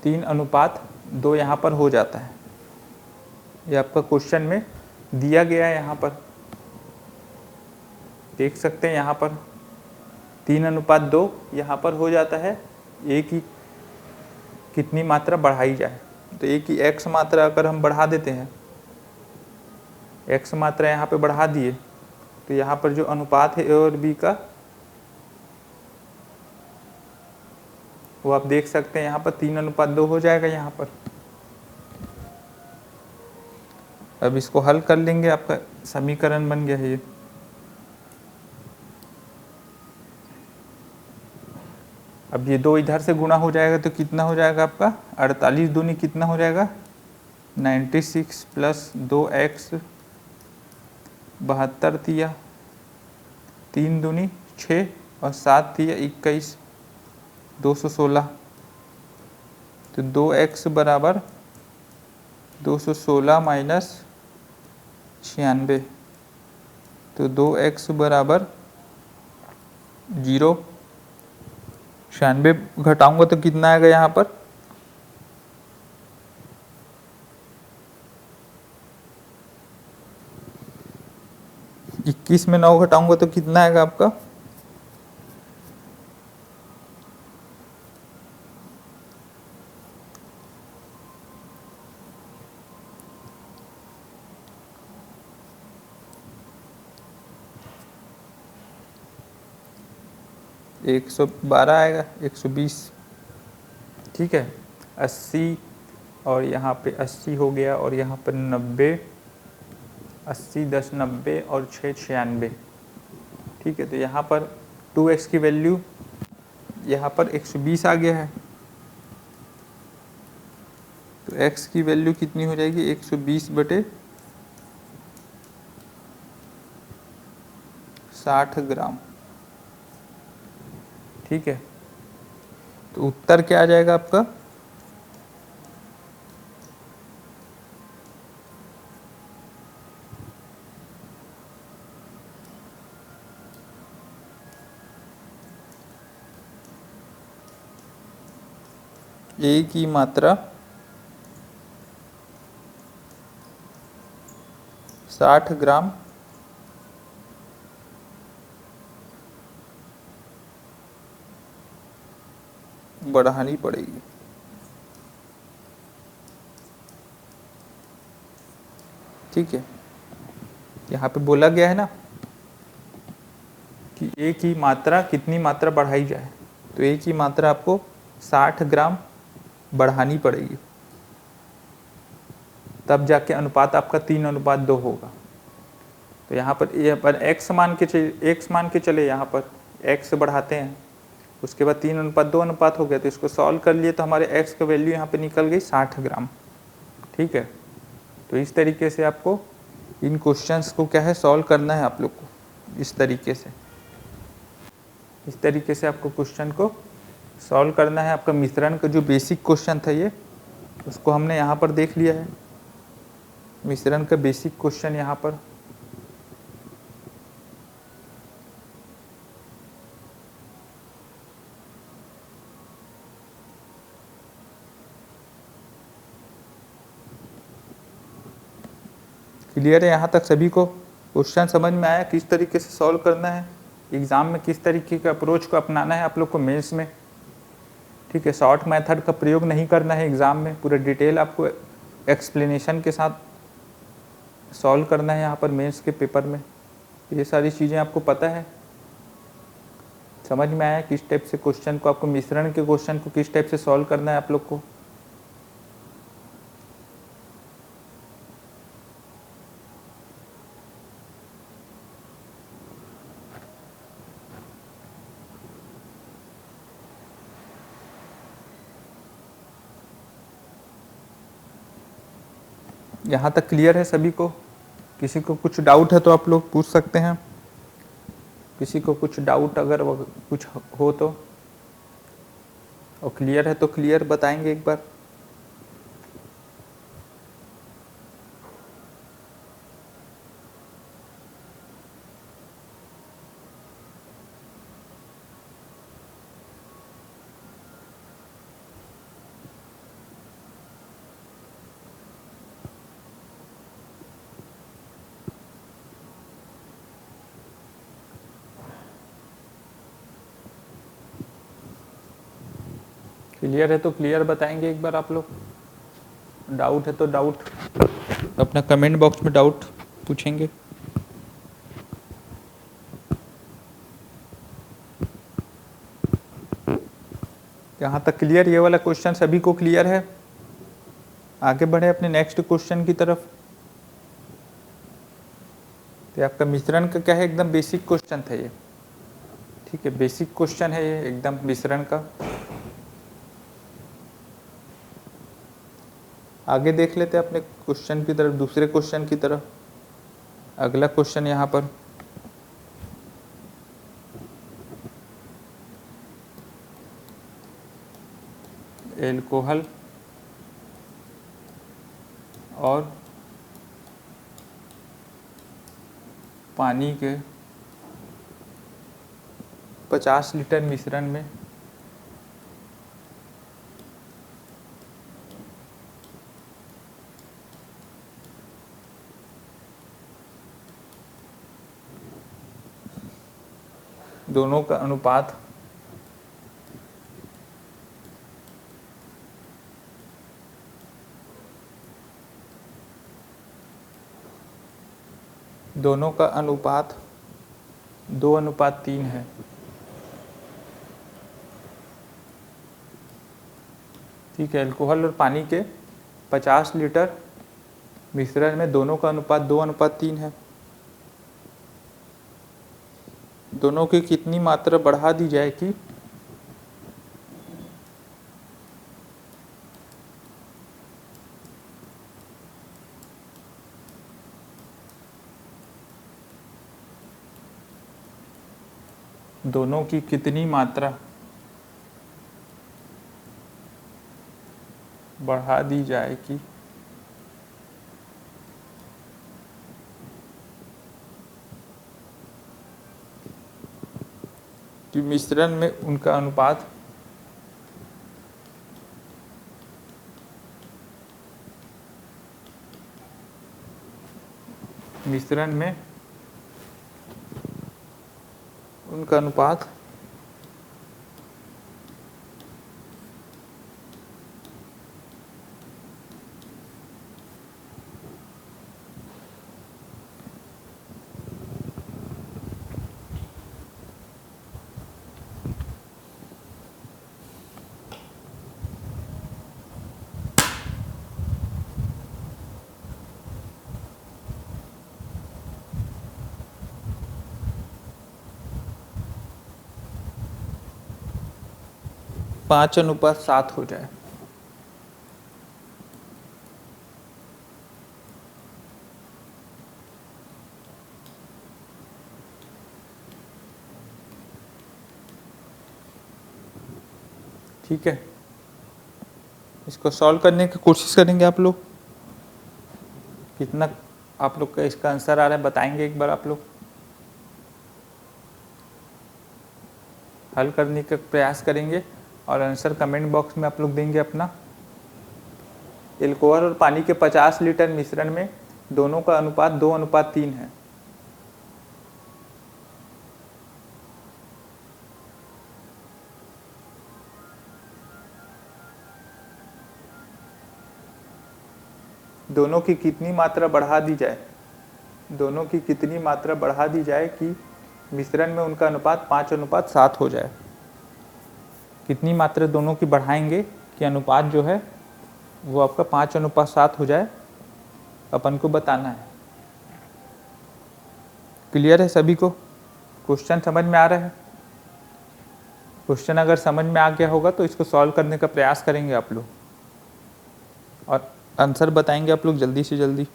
3:2 यहाँ पर हो जाता है। ये आपका क्वेश्चन में दिया गया है, यहाँ पर देख सकते हैं। यहाँ पर 3:2 यहाँ पर हो जाता है। ए की कितनी मात्रा बढ़ाई जाए, तो ए की x मात्रा अगर हम बढ़ा देते हैं, x मात्रा यहाँ पे बढ़ा दिए, तो यहाँ पर जो अनुपात है ए और बी का वो आप देख सकते हैं यहाँ पर 3:2 हो जाएगा यहाँ पर। अब इसको हल कर लेंगे, आपका समीकरण बन गया है ये। अब ये 2 इधर से गुणा हो जाएगा तो कितना हो जाएगा आपका 48 दूनी कितना हो जाएगा 96 प्लस 2x 72 थिया 3 दूनी 6 और 7 थिया 21 216, तो 2x बराबर 216 माइनस 96, तो 2x बराबर 0। 96 घटाऊंगा तो कितना आएगा यहाँ पर 21 में 9 घटाऊंगा तो कितना आएगा आपका 112 आएगा 120। ठीक है, 80 और यहाँ पे 80 हो गया और यहाँ पर 90, 80, 10, 90 और 6, 96। ठीक है, तो यहाँ पर 2x की वैल्यू यहाँ पर 120 आ गया है। तो x की वैल्यू कितनी हो जाएगी, 120/60 ग्राम। ठीक है, तो उत्तर क्या आ जाएगा आपका, A की मात्रा 60 ग्राम बढ़ानी पड़ेगी। ठीक है, यहाँ पे बोला गया है ना कि A की मात्रा कितनी मात्रा बढ़ाई जाए, तो A की मात्रा आपको 60 ग्राम बढ़ानी पड़ेगी, तब जाके अनुपात आपका 3:2 होगा। तो यहाँ पर x मान के चले, यहाँ पर x बढ़ाते हैं, उसके बाद 3:2 अनुपात हो गया। तो इसको सॉल्व कर लिए तो हमारे x का वैल्यू यहाँ पे निकल गई 60 ग्राम। ठीक है, तो इस तरीके से आपको इन क्वेश्चंस को क्या है सॉल्व करना है आप लोग को, इस तरीके से आपको क्वेश्चन को सॉल्व करना है। आपका मिश्रण का जो बेसिक क्वेश्चन था ये, उसको हमने यहाँ पर देख लिया है। मिश्रण का बेसिक क्वेश्चन यहाँ पर क्लियर है। यहाँ तक सभी को क्वेश्चन समझ में आया, किस तरीके से सॉल्व करना है, एग्ज़ाम में किस तरीके के अप्रोच को अपनाना है आप लोग को मेंस में। ठीक है, शॉर्ट मेथड का प्रयोग नहीं करना है एग्ज़ाम में, पूरा डिटेल आपको एक्सप्लेनेशन के साथ सॉल्व करना है यहाँ पर मेंस के पेपर में। ये सारी चीज़ें आपको पता है, समझ में आया किस टाइप से क्वेश्चन को आपको मिश्रण के क्वेश्चन को किस टाइप से सॉल्व करना है आप लोग को। यहाँ तक क्लियर है सभी को? किसी को कुछ डाउट है तो आप लोग पूछ सकते हैं, किसी को कुछ डाउट अगर कुछ हो तो, और क्लियर है तो क्लियर बताएंगे एक बार। क्लियर है तो क्लियर बताएंगे एक बार आप लोग। डाउट है तो डाउट अपना कमेंट बॉक्स में डाउट पूछेंगे। यहाँ तक क्लियर, ये वाला क्वेश्चन सभी को क्लियर है? आगे बढ़े अपने नेक्स्ट क्वेश्चन की तरफ। तो आपका मिश्रण का क्या है, एकदम बेसिक क्वेश्चन था ये। ठीक है, बेसिक क्वेश्चन है ये एकदम मिश्रण का। आगे देख लेते हैं अपने क्वेश्चन की तरफ, दूसरे क्वेश्चन की तरफ। अगला क्वेश्चन यहाँ पर एल्कोहल और पानी के 50 लीटर मिश्रण में दोनों का अनुपात दोनों का अनुपात 2:3 है। ठीक है, अल्कोहल और पानी के 50 लीटर मिश्रण में दोनों का अनुपात 2:3 है। दोनों की कितनी मात्रा बढ़ा दी जाए कि दोनों की कितनी मात्रा बढ़ा दी जाए कि मिश्रण में उनका अनुपात मिश्रण में उनका अनुपात पाँच अनुपात सात हो जाए। ठीक है, इसको सॉल्व करने की कोशिश करेंगे आप लोग। कितना आप लोग का इसका आंसर आ रहा है बताएंगे एक बार आप लोग। हल करने का प्रयास करेंगे और आंसर कमेंट बॉक्स में आप लोग देंगे अपना। एल्कोहल और पानी के 50 लीटर मिश्रण में दोनों का अनुपात 2:3 है। दोनों की कितनी मात्रा बढ़ा दी जाए, दोनों की कितनी मात्रा बढ़ा दी जाए कि मिश्रण में उनका अनुपात 5:7 हो जाए। कितनी मात्रा दोनों की बढ़ाएंगे कि अनुपात जो है वो आपका 5:7 हो जाए, अपन को बताना है। क्लियर है सभी को? क्वेश्चन समझ में आ रहा है? क्वेश्चन अगर समझ में आ गया होगा तो इसको सॉल्व करने का प्रयास करेंगे आप लोग और आंसर बताएंगे आप लोग जल्दी से जल्दी।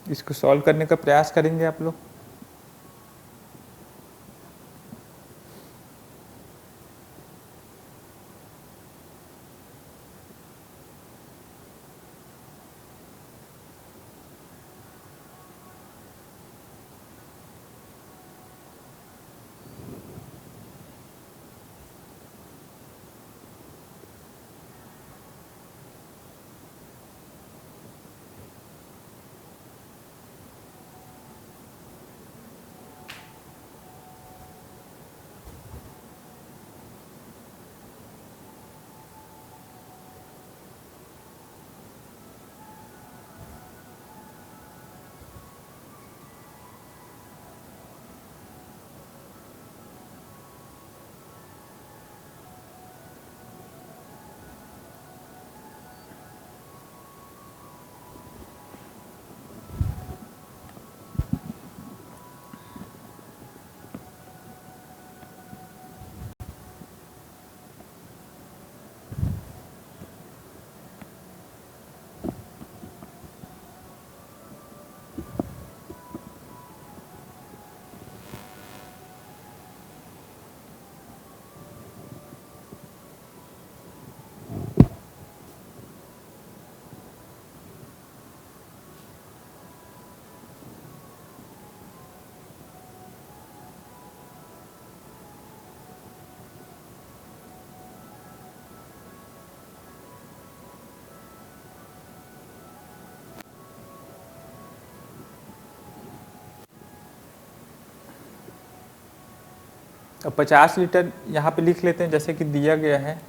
इसको सॉल्व करने का प्रयास करेंगे आप लोग। अब 50 लीटर यहाँ पे लिख लेते हैं जैसे कि दिया गया है।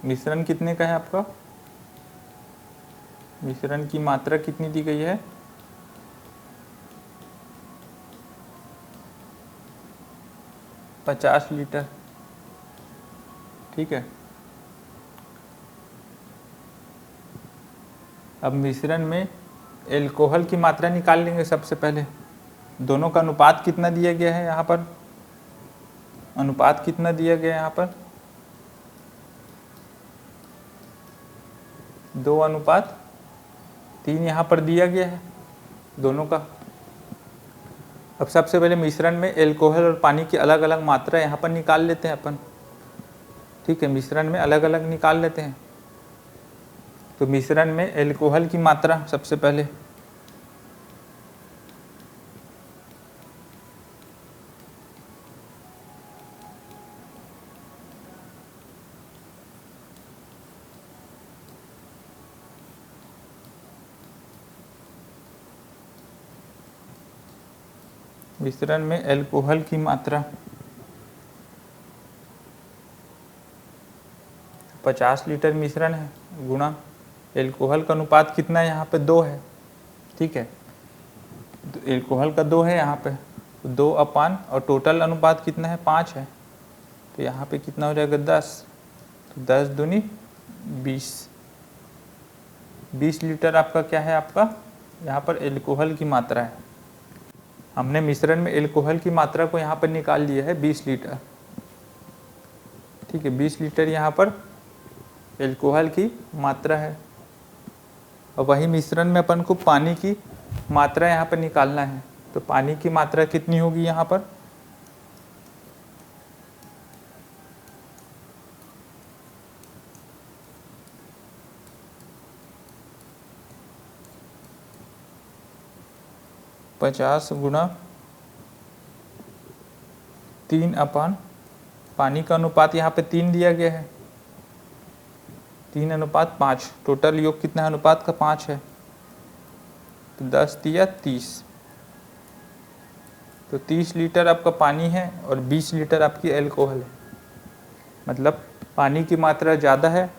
मिश्रण कितने का है आपका? मिश्रण की मात्रा कितनी दी गई है? 50 लीटर। ठीक है। अब मिश्रण में एल्कोहल की मात्रा निकाल लेंगे सबसे पहले। दोनों का अनुपात कितना दिया गया है यहाँ पर? अनुपात कितना दिया गया है यहाँ पर? 2:3 यहाँ पर दिया गया है दोनों का। अब सबसे पहले मिश्रण में एल्कोहल और पानी की अलग अलग मात्रा यहाँ पर निकाल लेते हैं अपन। ठीक है, मिश्रण में अलग अलग निकाल लेते हैं। तो मिश्रण में एल्कोहल की मात्रा सबसे पहले, मिश्रण में एल्कोहल की मात्रा 50 लीटर मिश्रण है गुणा एल्कोहल का अनुपात कितना है यहाँ पे? 2 है। ठीक है, तो एल्कोहल का 2 है यहाँ पे, तो 2/, और टोटल अनुपात कितना है? 5 है। तो यहाँ पे कितना हो जाएगा? 10। तो 10 दूनी 20। 20 लीटर आपका क्या है? आपका यहाँ पर एल्कोहल की मात्रा है। हमने मिश्रण में एल्कोहल की मात्रा को यहाँ पर निकाल लिया है 20 लीटर। ठीक है, 20 लीटर यहाँ पर एल्कोहल की मात्रा है। और वही मिश्रण में अपन को पानी की मात्रा यहाँ पर निकालना है। तो पानी की मात्रा कितनी होगी यहाँ पर? पचास गुणा 3/, पानी का अनुपात यहाँ पे 3 दिया गया है, 3:5। टोटल योग कितना है? अनुपात का 5 है। तो 10 दिया 30। तो 30 लीटर आपका पानी है और 20 लीटर आपकी एल्कोहल है। मतलब पानी की मात्रा ज़्यादा है,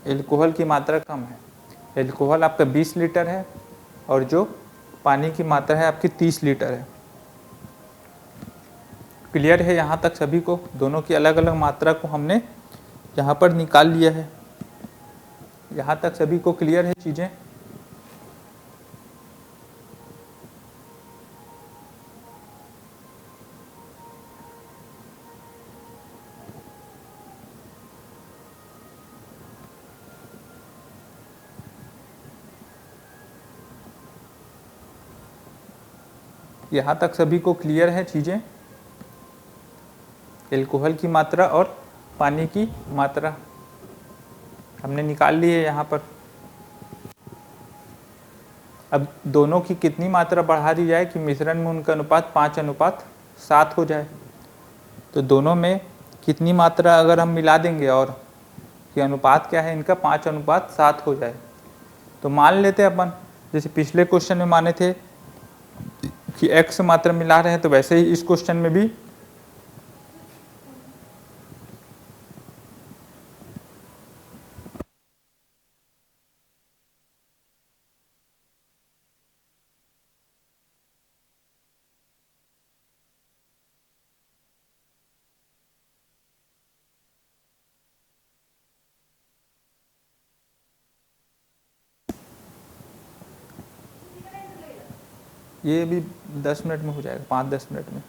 एल्कोहल की मात्रा कम है। एल्कोहल आपका 20 लीटर है और जो पानी की मात्रा है आपकी 30 लीटर है। क्लियर है यहाँ तक सभी को? दोनों की अलग अलग मात्रा को हमने यहाँ पर निकाल लिया है। यहाँ तक सभी को क्लियर है चीज़ें? यहाँ तक सभी को क्लियर है चीज़ें? एल्कोहल की मात्रा और पानी की मात्रा हमने निकाल ली है यहाँ पर। अब दोनों की कितनी मात्रा बढ़ा दी जाए कि मिश्रण में उनका अनुपात 5:7 हो जाए? तो दोनों में कितनी मात्रा अगर हम मिला देंगे और कि अनुपात क्या है इनका? 5:7 हो जाए। तो मान लेते हैं अपन, जैसे पिछले क्वेश्चन में माने थे कि x मात्रा मिला रहे हैं, तो वैसे ही इस क्वेश्चन में भी ये भी 10 मिनट में हो जाएगा, 5-10 मिनट में।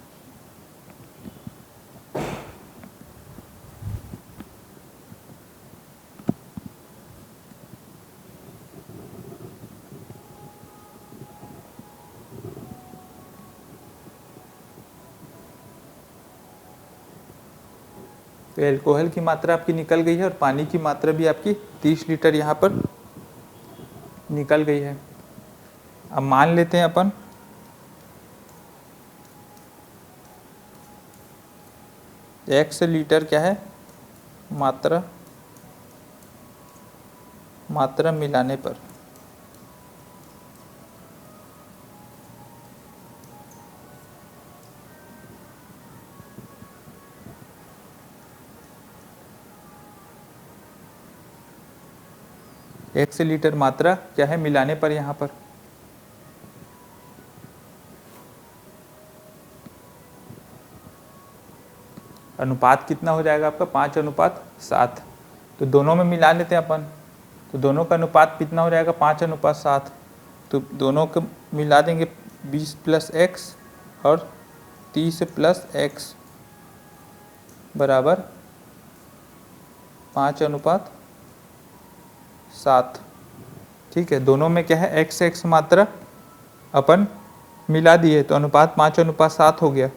तो एल्कोहल की मात्रा आपकी निकल गई है और पानी की मात्रा भी आपकी 30 लीटर यहाँ पर निकल गई है। अब मान लेते हैं अपन x लीटर क्या है? मात्रा मात्रा मिलाने पर x लीटर मात्रा क्या है मिलाने पर यहाँ पर अनुपात कितना हो जाएगा आपका 5:7। तो दोनों में मिला लेते हैं अपन, तो दोनों का अनुपात कितना हो जाएगा 5:7। तो दोनों को मिला देंगे 20 + x और 30 + x बराबर 5:7। ठीक है, दोनों में क्या है x मात्रा अपन मिला दिए तो अनुपात 5:7 हो गया।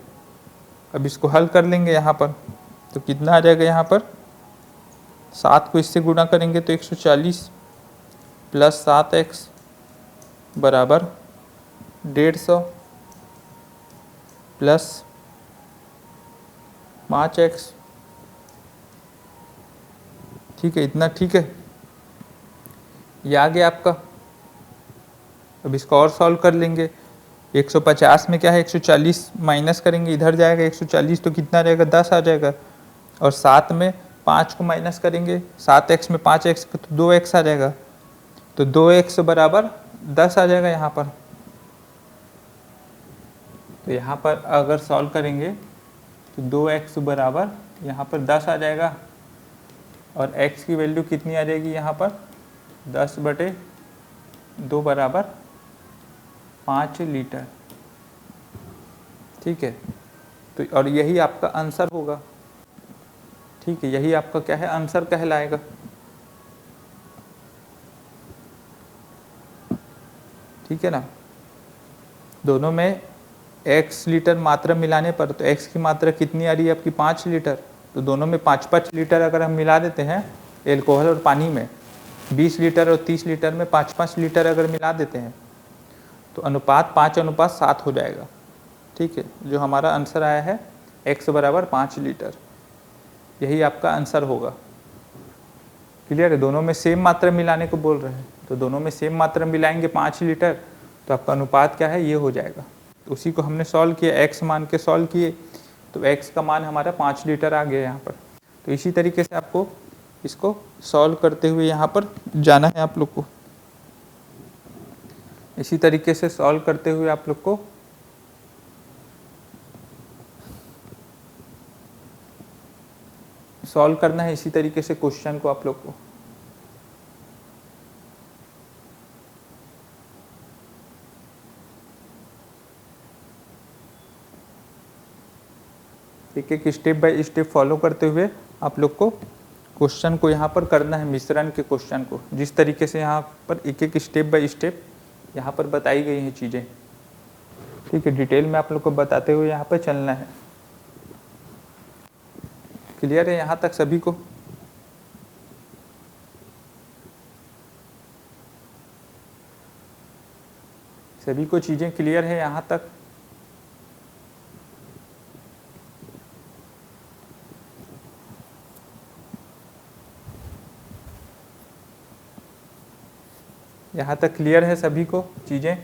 अब इसको हल कर लेंगे यहाँ पर, तो कितना आ जाएगा यहाँ पर 7 को इससे गुणा करेंगे तो 140 + 7x बराबर 150 + 5x। ठीक है, इतना ठीक है, ये आ गया आपका। अब इसको और सॉल्व कर लेंगे। 150 में क्या है 140 माइनस करेंगे, इधर जाएगा 140 तो कितना रहेगा 10 आ जाएगा। और 7 में 5 को माइनस करेंगे, 7x में 5x तो 2x आ जाएगा। तो 2x बराबर 10 आ जाएगा यहाँ पर। तो यहाँ पर अगर सॉल्व करेंगे तो 2x बराबर यहाँ पर 10 आ जाएगा और x की वैल्यू कितनी आ जाएगी यहाँ पर 10/2 बराबर 5 लीटर। ठीक है, तो और यही आपका आंसर होगा। ठीक है, यही आपका क्या है आंसर कहलाएगा। ठीक है ना, दोनों में x लीटर मात्रा मिलाने पर तो x की मात्रा कितनी आ रही है आपकी 5 लीटर। तो दोनों में 5-5 लीटर अगर हम मिला देते हैं एल्कोहल और पानी में, 20 लीटर और 30 लीटर में 5-5 लीटर अगर मिला देते हैं तो अनुपात 5:7 हो जाएगा। ठीक है, जो हमारा आंसर आया है x बराबर 5 लीटर, यही आपका आंसर होगा। क्लियर है, दोनों में सेम मात्रा मिलाने को बोल रहे हैं, तो दोनों में सेम मात्रा मिलाएंगे 5 लीटर तो आपका अनुपात क्या है ये हो जाएगा। तो उसी को हमने सॉल्व किया, x मान के सॉल्व किए तो x का मान हमारा 5 लीटर आ गया यहाँ पर। तो इसी तरीके से आपको इसको सॉल्व करते हुए यहाँ पर जाना है आप लोग को। इसी तरीके से सॉल्व करते हुए आप लोग को सॉल्व करना है, इसी तरीके से क्वेश्चन को आप लोग को। एक स्टेप बाय स्टेप फॉलो करते हुए आप लोग को क्वेश्चन को यहाँ पर करना है, मिश्रण के क्वेश्चन को। जिस तरीके से यहाँ पर एक स्टेप बाय स्टेप यहाँ पर बताई गई हैं चीज़ें। ठीक है, डिटेल में आप लोग को बताते हुए यहाँ पर चलना है। क्लियर है यहाँ तक सभी को? सभी को चीज़ें क्लियर है यहाँ तक? यहाँ तक क्लियर है सभी को चीज़ें?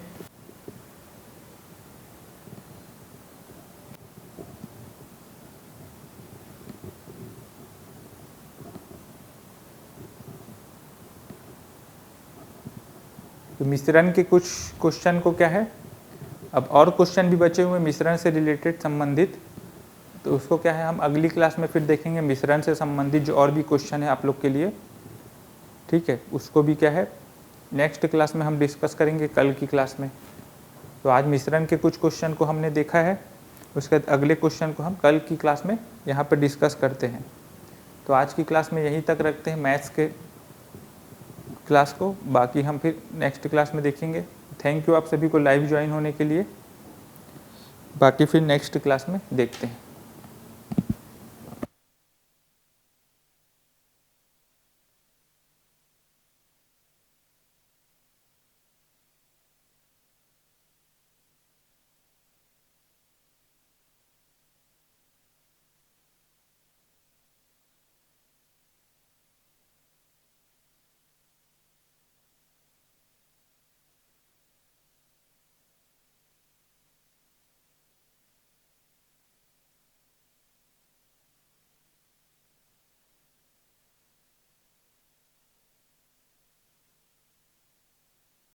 तो मिश्रण के कुछ क्वेश्चन को क्या है, अब और क्वेश्चन भी बचे हुए मिश्रण से रिलेटेड संबंधित, तो उसको क्या है हम अगली क्लास में फिर देखेंगे। मिश्रण से संबंधित जो और भी क्वेश्चन है आप लोग के लिए, ठीक है, उसको भी क्या है नेक्स्ट क्लास में हम डिस्कस करेंगे, कल की क्लास में। तो आज मिश्रण के कुछ क्वेश्चन को हमने देखा है, उसके बाद अगले क्वेश्चन को हम कल की क्लास में यहाँ पर डिस्कस करते हैं। तो आज की क्लास में यहीं तक रखते हैं मैथ्स के क्लास को, बाकी हम फिर नेक्स्ट क्लास में देखेंगे। थैंक यू आप सभी को लाइव ज्वाइन होने के लिए, बाकी फिर नेक्स्ट क्लास में देखते हैं।